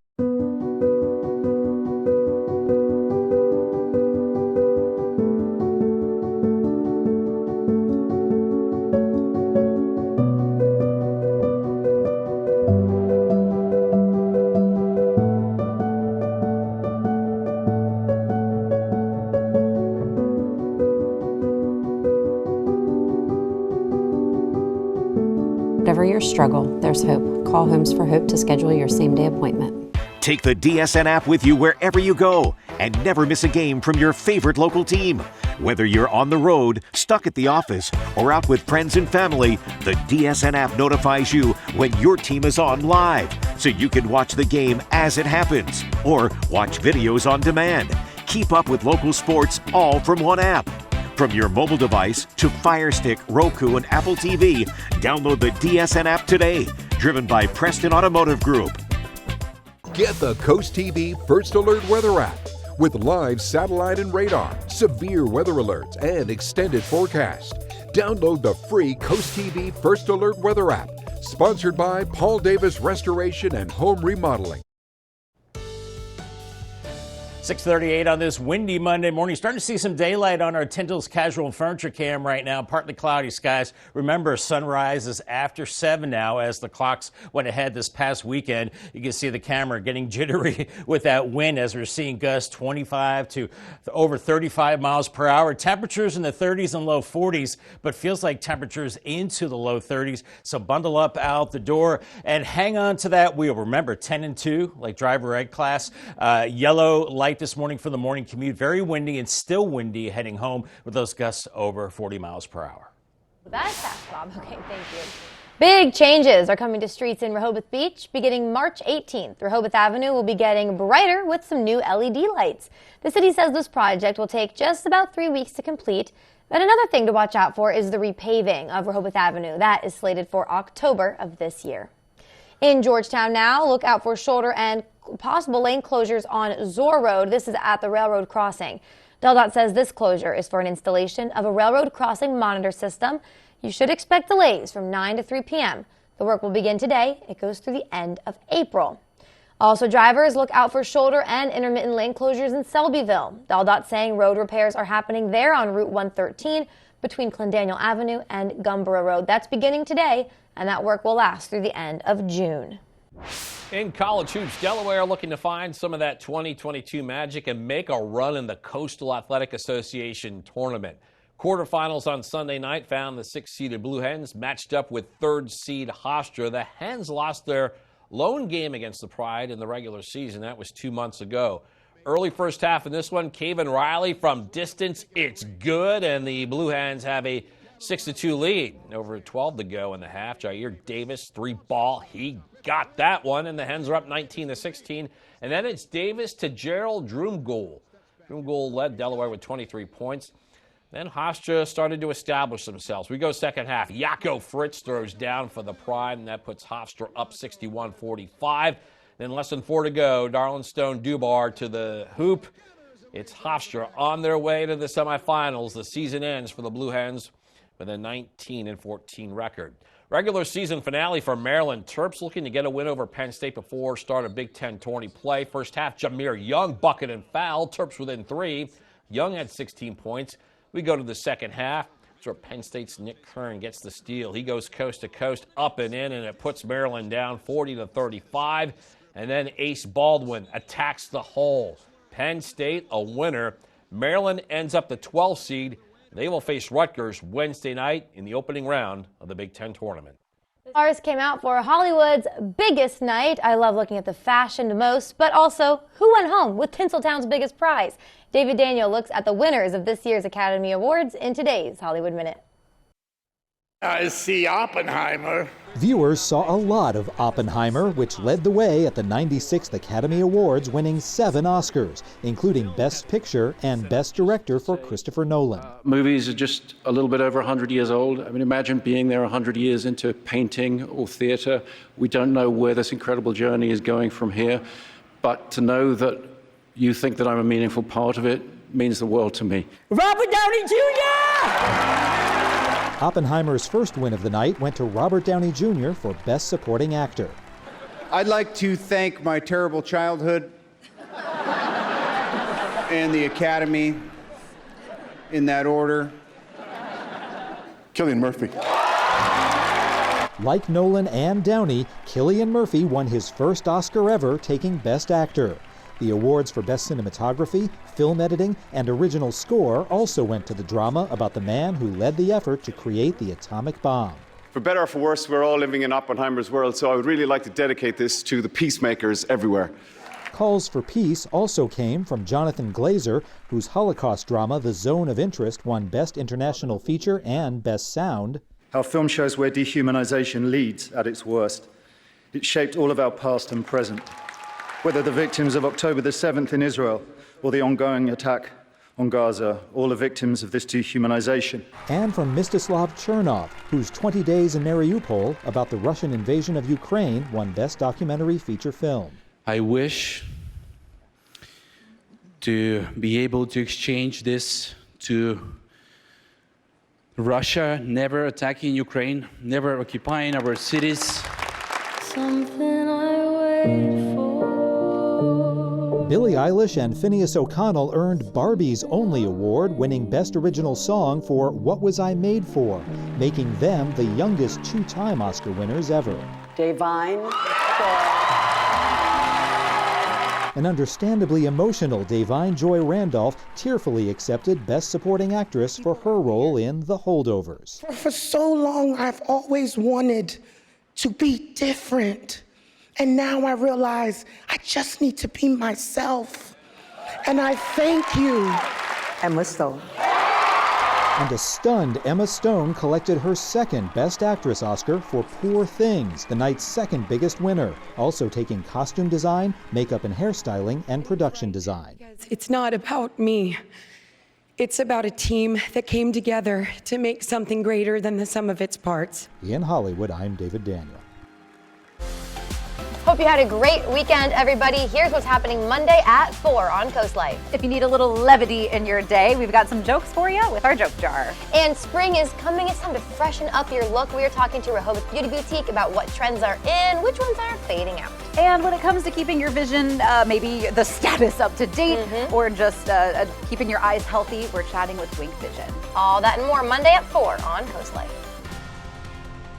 [SPEAKER 19] Whatever your struggle, there's hope. Call Homes for Hope to schedule your same-day appointment.
[SPEAKER 22] Take the DSN app with you wherever you go and never miss a game from your favorite local team. Whether you're on the road, stuck at the office, or out with friends and family, the DSN app notifies you when your team is on live, so you can watch the game as it happens or watch videos on demand. Keep up with local sports all from one app. From your mobile device to Fire Stick, Roku, and Apple TV, download the DSN app today. Driven by Preston Automotive Group.
[SPEAKER 10] Get the CoastTV First Alert Weather app with live satellite and radar, severe weather alerts, and extended forecast. Download the free CoastTV First Alert Weather app, sponsored by Paul Davis Restoration and Home Remodeling.
[SPEAKER 1] 6:38 on this windy Monday morning. Starting to see some daylight on our Tyndall's Casual Furniture Cam right now. Partly cloudy skies. Remember, sunrise is after 7 now as the clocks went ahead this past weekend. You can see the camera getting jittery with that wind as we're seeing gusts 25 to over 35 miles per hour. Temperatures in the 30s and low 40s, but feels like temperatures into the low 30s. So bundle up out the door and hang on to that wheel. Remember, 10 and 2, like driver ed class. Yellow light this morning for the morning commute. Very windy and still windy heading home with those gusts over 40 miles per hour.
[SPEAKER 3] That's fast, Bob. Okay, thank you. Big changes are coming to streets in Rehoboth Beach. Beginning March 18th, Rehoboth Avenue will be getting brighter with some new LED lights. The city says this project will take just about 3 weeks to complete. But another thing to watch out for is the repaving of Rehoboth Avenue. That is slated for October of this year. In Georgetown now, look out for shoulder and possible lane closures on Zoar Road. This is at the railroad crossing. DelDOT says this closure is for an installation of a railroad crossing monitor system. You should expect delays from 9 to 3 p.m. The work will begin today. It goes through the end of April. Also, drivers, look out for shoulder and intermittent lane closures in Selbyville. DelDOT saying road repairs are happening there on Route 113 between Clendaniel Avenue and Gumborough Road. That's beginning today, and that work will last through the end of June.
[SPEAKER 2] In college hoops, Delaware looking to find some of that 2022 magic and make a run in the Coastal Athletic Association tournament. Quarterfinals on Sunday night found the 6-seeded Blue Hens matched up with 3rd-seed Hofstra. The Hens lost their lone game against the Pride in the regular season. That was 2 months ago. Early first half in this one, Caven Riley from distance, it's good, and the Blue Hens have a 6-2 lead. Over 12 to go in the half. Jair Davis, 3-ball, he got that one, and the Hens are up 19-16. And then it's Davis to Gerald Drumgool. Drumgool led Delaware with 23 points. Then Hofstra started to establish themselves. We go second half. Jaco Fritz throws down for the Pride, and that puts Hofstra up 61-45. Then less than 4 to go. Darlin Stone Dubar to the hoop. It's Hofstra on their way to the semifinals. The season ends for the Blue Hens with a 19-14 record. Regular season finale for Maryland Terps, looking to get a win over Penn State before start of Big Ten tourney play. First half, Jameer Young bucket and foul. Terps within 3. Young had 16 points. We go to the second half. That's where Penn State's Nick Kern gets the steal. He goes coast to coast, up and in, and it puts Maryland down 40-35. And then Ace Baldwin attacks the hole. Penn State a winner. Maryland ends up the 12th seed. They will face Rutgers Wednesday night in the opening round of the Big Ten tournament.
[SPEAKER 3] Stars came out for Hollywood's biggest night. I love looking at the fashion the most, but also who went home with Tinseltown's biggest prize. David Daniel looks at the winners of this year's Academy Awards in today's Hollywood Minute.
[SPEAKER 11] I see Oppenheimer.
[SPEAKER 20] Viewers saw a lot of Oppenheimer, which led the way at the 96th Academy Awards, winning 7 Oscars, including Best Picture and Best Director for Christopher Nolan.
[SPEAKER 21] Movies are just a little bit over 100 years old. I mean, imagine being there 100 years into painting or theater. We don't know where this incredible journey is going from here, but to know that you think that I'm a meaningful part of it means the world to me.
[SPEAKER 23] Robert Downey Jr.!
[SPEAKER 20] Oppenheimer's first win of the night went to Robert Downey Jr. for Best Supporting Actor.
[SPEAKER 24] I'd like to thank my terrible childhood and the Academy in that order.
[SPEAKER 23] Cillian Murphy.
[SPEAKER 20] Like Nolan and Downey, Cillian Murphy won his first Oscar ever, taking Best Actor. The awards for Best Cinematography, Film Editing, and Original Score also went to the drama about the man who led the effort to create the atomic bomb.
[SPEAKER 23] For better or for worse, we're all living in Oppenheimer's world, so I would really like to dedicate this to the peacemakers everywhere.
[SPEAKER 20] Calls for peace also came from Jonathan Glazer, whose Holocaust drama The Zone of Interest won Best International Feature and Best Sound.
[SPEAKER 25] Our film shows where dehumanization leads at its worst. It shaped all of our past and present. Whether the victims of October the 7th in Israel or the ongoing attack on Gaza, all are victims of this dehumanization.
[SPEAKER 20] And from Mstislav Chernov, whose 20 Days in Mariupol about the Russian invasion of Ukraine won Best Documentary Feature Film.
[SPEAKER 21] I wish to be able to exchange this to Russia never attacking Ukraine, never occupying our cities.
[SPEAKER 23] Something I wait for.
[SPEAKER 20] Billie Eilish and Phineas O'Connell earned Barbie's only award, winning Best Original Song for What Was I Made For, making them the youngest 2-time Oscar winners ever.
[SPEAKER 23] Davine.
[SPEAKER 20] An understandably emotional Davine Joy Randolph tearfully accepted Best Supporting Actress for her role in The Holdovers.
[SPEAKER 23] For so long, I've always wanted to be different. And now I realize I just need to be myself. And I thank you. Emma Stone.
[SPEAKER 20] And a stunned Emma Stone collected her second Best Actress Oscar for Poor Things, the night's second biggest winner, also taking costume design, makeup and hairstyling, and production design.
[SPEAKER 23] It's not about me. It's about a team that came together to make something greater than the sum of its parts.
[SPEAKER 20] In Hollywood, I'm David Daniel.
[SPEAKER 3] Hope you had a great weekend, everybody. Here's what's happening Monday at 4 on Coast Life.
[SPEAKER 26] If you need a little levity in your day, we've got some jokes for you with our joke jar.
[SPEAKER 3] And spring is coming. It's time to freshen up your look. We are talking to Rehoboth Beauty Boutique about what trends are in, which ones are fading out.
[SPEAKER 26] And when it comes to keeping your vision, maybe the status up to date, or just keeping your eyes healthy, we're chatting with Wink Vision.
[SPEAKER 3] All that and more Monday at 4 on Coast Life.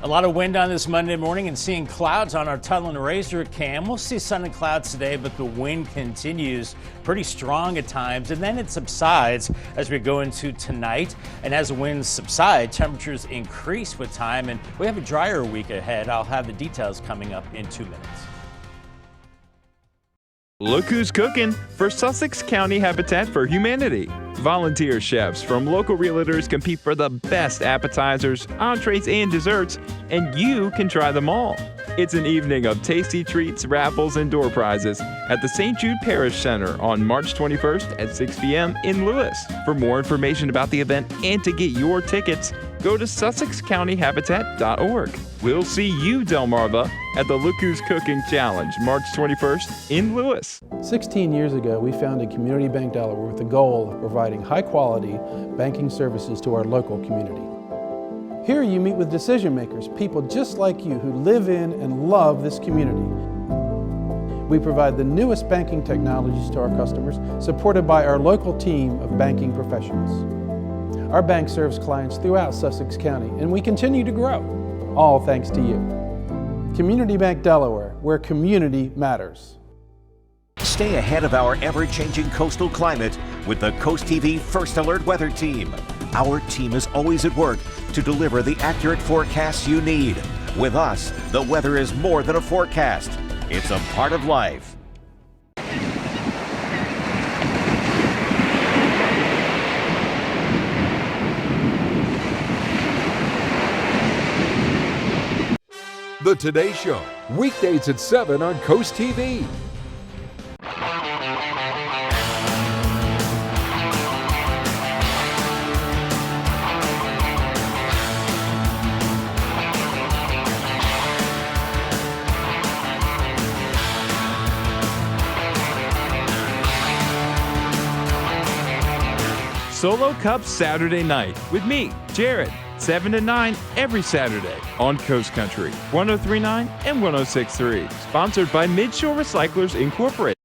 [SPEAKER 1] A lot of wind on this Monday morning and seeing clouds on our tunnel and razor cam. We'll see sun and clouds today, but the wind continues pretty strong at times, and then it subsides as we go into tonight. And as the winds subside, temperatures increase with time, and we have a drier week ahead. I'll have the details coming up in 2 minutes.
[SPEAKER 5] Look who's cooking for Sussex County Habitat for Humanity. Volunteer chefs from local realtors compete for the best appetizers, entrees, and desserts, and you can try them all. It's an evening of tasty treats, raffles, and door prizes at the St. Jude Parish Center on March 21st at 6 p.m. in Lewis. For more information about the event and to get your tickets, go to sussexcountyhabitat.org. We'll see you, Delmarva, at the Look Who's Cooking Challenge, March 21st in Lewis.
[SPEAKER 6] 16 years ago, we founded Community Bank Delaware with the goal of providing high-quality banking services to our local community. Here you meet with decision makers, people just like you who live in and love this community. We provide the newest banking technologies to our customers, supported by our local team of banking professionals. Our bank serves clients throughout Sussex County, and we continue to grow, all thanks to you. Community Bank Delaware, where community matters.
[SPEAKER 22] Stay ahead of our ever-changing coastal climate with the CoastTV First Alert Weather Team. Our team is always at work to deliver the accurate forecasts you need. With us, the weather is more than a forecast. It's a part of life.
[SPEAKER 10] The Today Show, weekdays at 7 on CoastTV.
[SPEAKER 5] Solo Cup Saturday night with me, Jared, 7 to 9 every Saturday on Coast Country, 103.9 and 106.3. Sponsored by Midshore Recyclers Incorporated.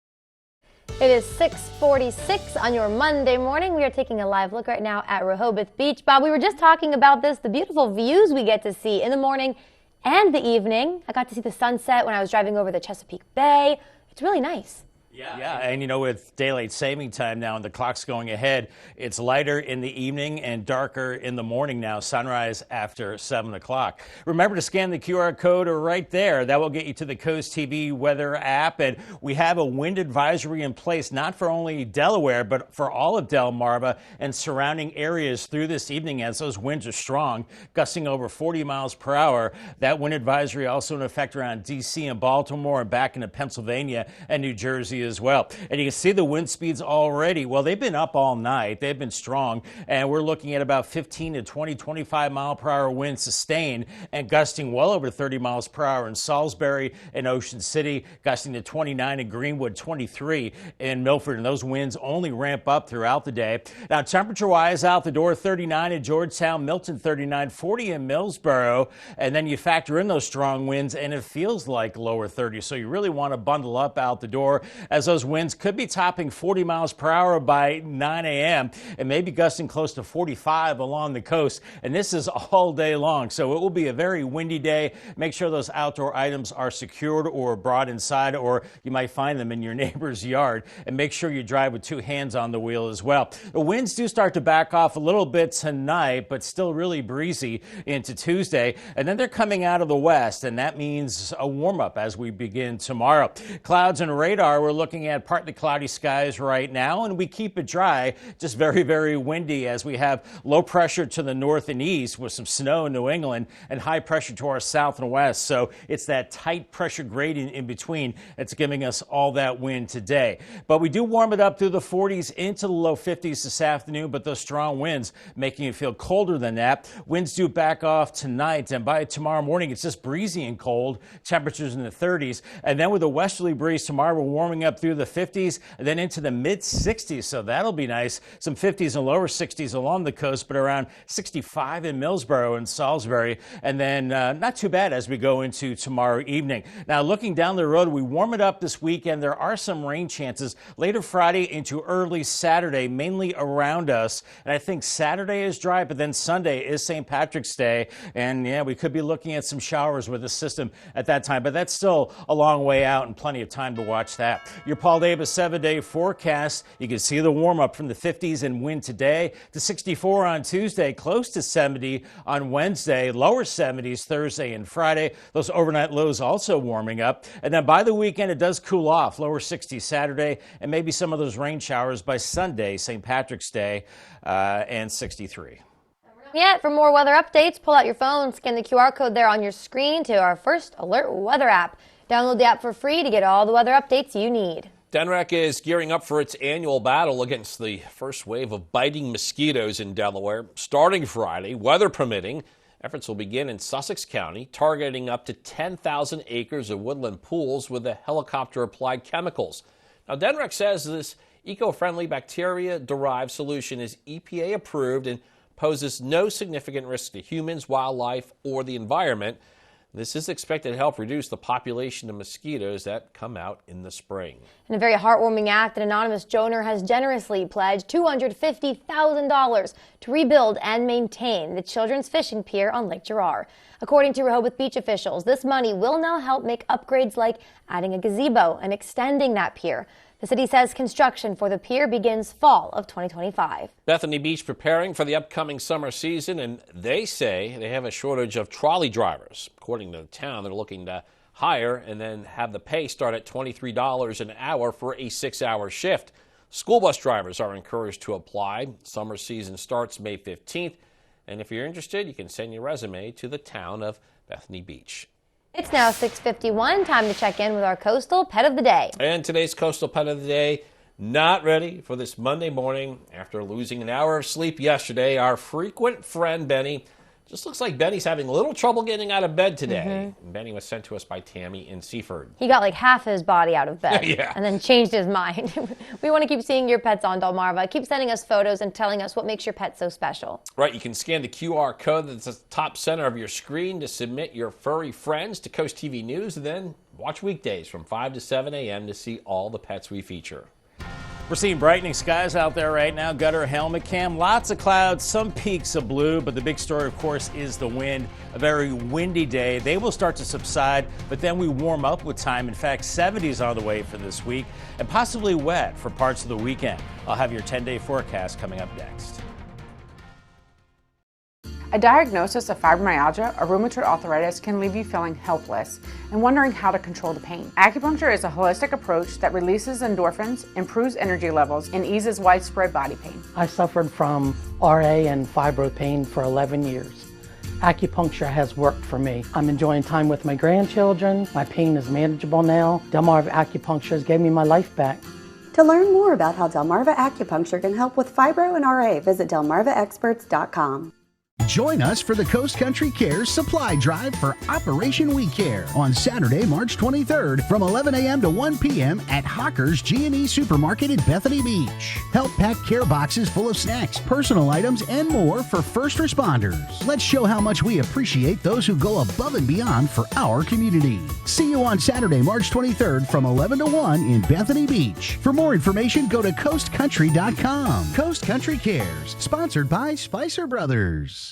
[SPEAKER 3] It is 6:46 on your Monday morning. We are taking a live look right now at Rehoboth Beach. Bob, we were just talking about this, the beautiful views we get to see in the morning and the evening. I got to see the sunset when I was driving over the Chesapeake Bay. It's really nice.
[SPEAKER 1] Yeah, and you know, with daylight saving time now and the clock's going ahead, it's lighter in the evening and darker in the morning now, sunrise after 7 o'clock. Remember to scan the QR code right there. That will get you to the Coast TV weather app, and we have a wind advisory in place, not for only Delaware, but for all of Delmarva and surrounding areas through this evening as those winds are strong, gusting over 40 miles per hour. That wind advisory also in effect around D.C. and Baltimore and back into Pennsylvania and New Jersey as well. And you can see the wind speeds already. Well, they've been up all night. They've been strong, and we're looking at about 15 to 20, 25 mile per hour winds sustained and gusting well over 30 miles per hour in Salisbury and Ocean City, gusting to 29 in Greenwood, 23 in Milford, and those winds only ramp up throughout the day. Now, temperature-wise, out the door, 39 in Georgetown, Milton 39, 40 in Millsboro, and then you factor in those strong winds, and it feels like lower 30s, so you really want to bundle up out the door, as those winds could be topping 40 miles per hour by 9 a.m. and maybe gusting close to 45 along the coast. And this is all day long, so it will be a very windy day. Make sure those outdoor items are secured or brought inside, or you might find them in your neighbor's yard. And make sure you drive with two hands on the wheel as well. The winds do start to back off a little bit tonight, but still really breezy into Tuesday. And then they're coming out of the west, and that means a warm-up as we begin tomorrow. Clouds and radar, we're looking at partly cloudy skies right now, and we keep it dry, just very, very windy as we have low pressure to the north and east with some snow in New England and high pressure to our south and west. So it's that tight pressure gradient in between that's giving us all that wind today. But we do warm it up through the 40s into the low 50s this afternoon, but those strong winds making it feel colder than that. Winds do back off tonight, and by tomorrow morning, it's just breezy and cold, temperatures in the 30s. And then with a westerly breeze tomorrow, we're warming up through the 50s and then into the mid-60s, so that'll be nice. Some 50s and lower 60s along the coast, but around 65 in Millsboro and Salisbury, and then not too bad as we go into tomorrow evening. Now, looking down the road, we warm it up this weekend. There are some rain chances later Friday into early Saturday, mainly around us, and I think Saturday is dry, but then Sunday is St. Patrick's Day, and yeah, we could be looking at some showers with the system at that time, but that's still a long way out and plenty of time to watch that. Your Paul Davis 7-day forecast. You can see the warm up from the 50s and wind today to 64 on Tuesday, close to 70 on Wednesday, lower 70s Thursday and Friday. Those overnight lows also warming up, and then by the weekend it does cool off, lower 60s Saturday, and maybe some of those rain showers by Sunday, St. Patrick's Day, and 63.
[SPEAKER 3] Yet, for more weather updates, pull out your phone, scan the QR code there on your screen to our First Alert weather app. Download the app for free to get all the weather updates you need.
[SPEAKER 2] DENREC is gearing up for its annual battle against the first wave of biting mosquitoes in Delaware. Starting Friday, weather permitting, efforts will begin in Sussex County, targeting up to 10,000 acres of woodland pools with the helicopter-applied chemicals. Now, DENREC says this eco-friendly bacteria-derived solution is EPA approved and poses no significant risk to humans, wildlife, or the environment. This is expected to help reduce the population of mosquitoes that come out in the spring.
[SPEAKER 3] In a very heartwarming act, an anonymous donor has generously pledged $250,000 to rebuild and maintain the children's fishing pier on Lake Girard. According to Rehoboth Beach officials, this money will now help make upgrades like adding a gazebo and extending that pier. The city says construction for the pier begins fall of 2025.
[SPEAKER 2] Bethany Beach preparing for the upcoming summer season, and they say they have a shortage of trolley drivers. According to the town, they're looking to hire and then have the pay start at $23 an hour for a 6-hour shift. School bus drivers are encouraged to apply. Summer season starts May 15th, and if you're interested, you can send your resume to the town of Bethany Beach.
[SPEAKER 3] It's now 6:51. Time to check in with our Coastal Pet of the Day.
[SPEAKER 2] And today's Coastal Pet of the Day, not ready for this Monday morning after losing an hour of sleep yesterday. Our frequent friend, Benny, just looks like Benny's having a little trouble getting out of bed today. Benny was sent to us by Tammy in Seaford.
[SPEAKER 3] He got like half his body out of bed
[SPEAKER 2] Yeah.
[SPEAKER 3] and then changed his mind. We want to keep seeing your pets on Delmarva. Keep sending us photos and telling us what makes your pet so special.
[SPEAKER 2] Right, you can scan the QR code that's at the top center of your screen to submit your furry friends to Coast TV News, and then watch weekdays from 5 to 7 a.m. to see all the pets we feature.
[SPEAKER 1] We're seeing brightening skies out there right now. Gutter helmet cam, lots of clouds, some peaks of blue, but the big story, of course, is the wind. A very windy day. They will start to subside, but then we warm up with time. In fact, 70s on the way for this week and possibly wet for parts of the weekend. I'll have your 10-day forecast coming up next.
[SPEAKER 7] A diagnosis of fibromyalgia or rheumatoid arthritis can leave you feeling helpless and wondering how to control the pain. Acupuncture is a holistic approach that releases endorphins, improves energy levels, and eases widespread body pain.
[SPEAKER 8] I suffered from RA and fibro pain for 11 years. Acupuncture has worked for me. I'm enjoying time with my grandchildren. My pain is manageable now. Delmarva Acupuncture has gave me my life back.
[SPEAKER 9] To learn more about how Delmarva Acupuncture can help with fibro and RA, visit delmarvaexperts.com.
[SPEAKER 12] Join us for the Coast Country Cares Supply Drive for Operation We Care on Saturday, March 23rd from 11 a.m. to 1 p.m. at Hawker's G&E Supermarket in Bethany Beach. Help pack care boxes full of snacks, personal items, and more for first responders. Let's show how much we appreciate those who go above and beyond for our community. See you on Saturday, March 23rd from 11 to 1 in Bethany Beach. For more information, go to coastcountry.com. Coast Country Cares, sponsored by Spicer Brothers.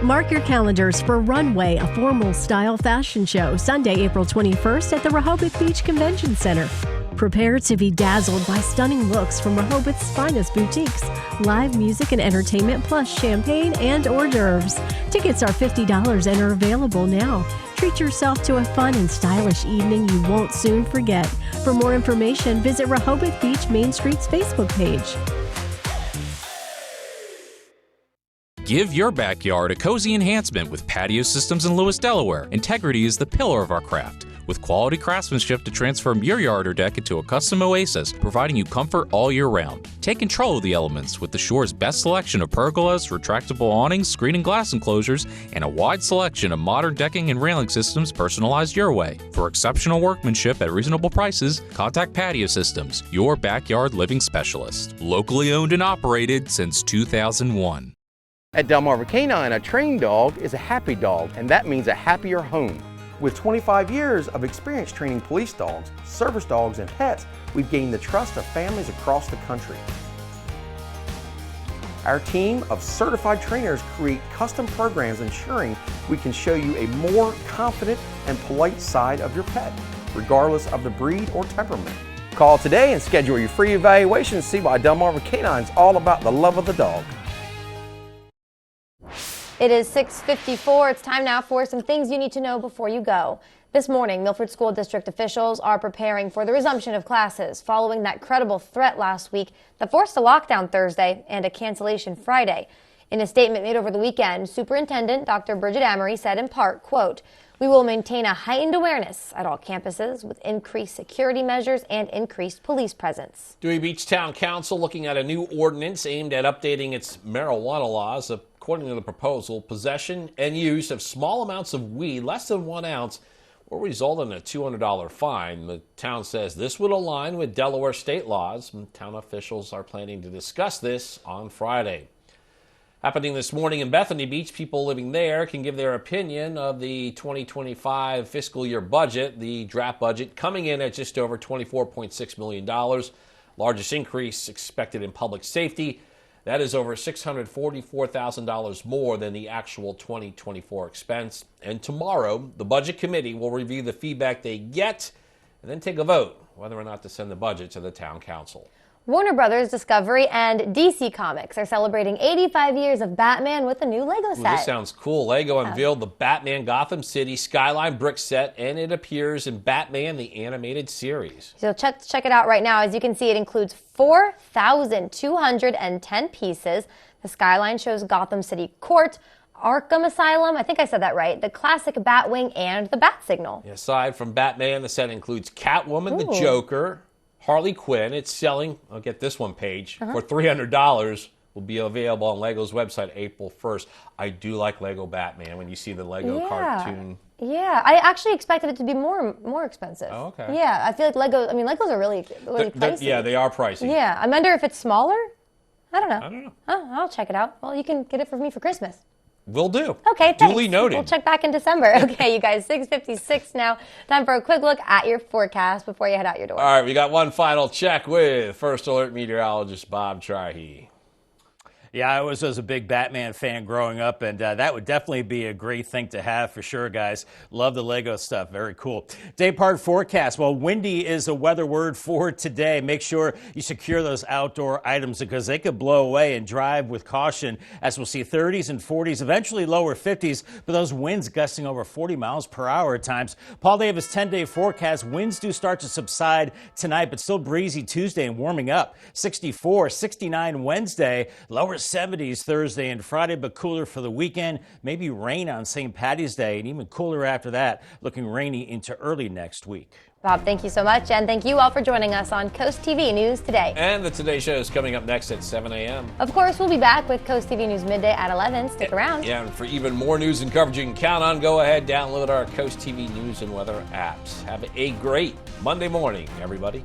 [SPEAKER 13] Mark your calendars for Runway, a formal style fashion show, Sunday, April 21st at the Rehoboth Beach Convention Center. Prepare to be dazzled by stunning looks from Rehoboth's finest boutiques, live music and entertainment, plus champagne and hors d'oeuvres. Tickets are $50 and are available now. Treat yourself to a fun and stylish evening you won't soon forget. For more information, visit Rehoboth Beach Main Street's Facebook page.
[SPEAKER 15] Give your backyard a cozy enhancement with patio systems in Lewis, Delaware. Integrity is the pillar of our craft. with quality craftsmanship to transform your yard or deck into a custom oasis, providing you comfort all year round. Take control of the elements with the Shore's best selection of pergolas, retractable awnings, screen and glass enclosures, and a wide selection of modern decking and railing systems personalized your way. For exceptional workmanship at reasonable prices, contact Patio Systems, your backyard living specialist. Locally owned and operated since 2001.
[SPEAKER 4] At Delmarva Canine, a trained dog is a happy dog, and that means a happier home. With 25 years of experience training police dogs, service dogs, and pets, we've gained the trust of families across the country. Our team of certified trainers create custom programs ensuring we can show you a more confident and polite side of your pet, regardless of the breed or temperament. Call today and schedule your free evaluation to see why Delmarva Canine is all about the love of the dog.
[SPEAKER 3] It is 6:54. It's time now for some things you need to know before you go. This morning, Milford School District officials are preparing for the resumption of classes following that credible threat last week that forced a lockdown Thursday and a cancellation Friday. In a statement made over the weekend, Superintendent Dr. Bridget Amory said in part, quote, "We will maintain a heightened awareness at all campuses with increased security measures and increased police presence."
[SPEAKER 2] Dewey Beach Town Council looking at a new ordinance aimed at updating its marijuana laws. According to the proposal, possession and use of small amounts of weed, less than 1 ounce, will result in a $200 fine. The town says this would align with Delaware state laws, and town officials are planning to discuss this on Friday. Happening this morning in Bethany Beach, people living there can give their opinion of the 2025 fiscal year budget. The draft budget coming in at just over $24.6 million. Largest increase expected in public safety. That is over $644,000 more than the actual 2024 expense. And tomorrow, the Budget Committee will review the feedback they get and then take a vote whether or not to send the budget to the Town Council.
[SPEAKER 3] Warner Brothers, Discovery, and DC Comics are celebrating 85 years of Batman with a new Lego set.
[SPEAKER 2] Ooh, this sounds cool. Lego unveiled the Batman Gotham City Skyline brick set, and it appears in Batman the Animated Series.
[SPEAKER 3] So check it out right now. As you can see, it includes 4,210 pieces. The Skyline shows Gotham City Court, Arkham Asylum, I think I said that right, the classic Batwing, and the Bat Signal.
[SPEAKER 2] Aside from Batman, the set includes Catwoman, the Joker, Harley Quinn. It's selling, I'll get this one page, for $300. Will be available on Lego's website April 1st. I do like Lego Batman when you see the Lego cartoon.
[SPEAKER 3] Yeah, I actually expected it to be more expensive.
[SPEAKER 2] Oh, okay.
[SPEAKER 3] Yeah, I feel like Legos are really pricey.
[SPEAKER 2] Yeah, they are pricey.
[SPEAKER 3] Yeah, I wonder if it's smaller. I don't know.
[SPEAKER 2] I don't know.
[SPEAKER 3] Oh, I'll check it out. Well, you can get it for me for Christmas.
[SPEAKER 2] Will do.
[SPEAKER 3] Okay, thanks.
[SPEAKER 2] Duly noted.
[SPEAKER 3] We'll check back in December. Okay, you guys, 6:56 now. Time for a quick look at your forecast before you head out your door.
[SPEAKER 2] All right, we got one final check with First Alert meteorologist Bob Trahey.
[SPEAKER 1] Yeah, I was a big Batman fan growing up, and that would definitely be a great thing to have for sure, guys. Love the Lego stuff. Very cool. Day part forecast. Well, windy is a weather word for today. Make sure you secure those outdoor items because they could blow away, and drive with caution as we'll see 30s and 40s, eventually lower 50s, but those winds gusting over 40 miles per hour at times. Paul Davis 10-day forecast. Winds do start to subside tonight, but still breezy Tuesday and warming up. 64, 69 Wednesday, lower 70s Thursday and Friday, but cooler for the weekend. Maybe rain on St. Patty's Day, and even cooler after that, looking rainy into early next week.
[SPEAKER 3] Bob, thank you so much, and thank you all for joining us on Coast TV News Today.
[SPEAKER 2] And the Today Show is coming up next at 7 a.m.
[SPEAKER 3] Of course, we'll be back with Coast TV News Midday at 11. Stick around.
[SPEAKER 2] Yeah, and for even more news and coverage you can count on, go ahead, download our Coast TV News and Weather apps. Have a great Monday morning, everybody.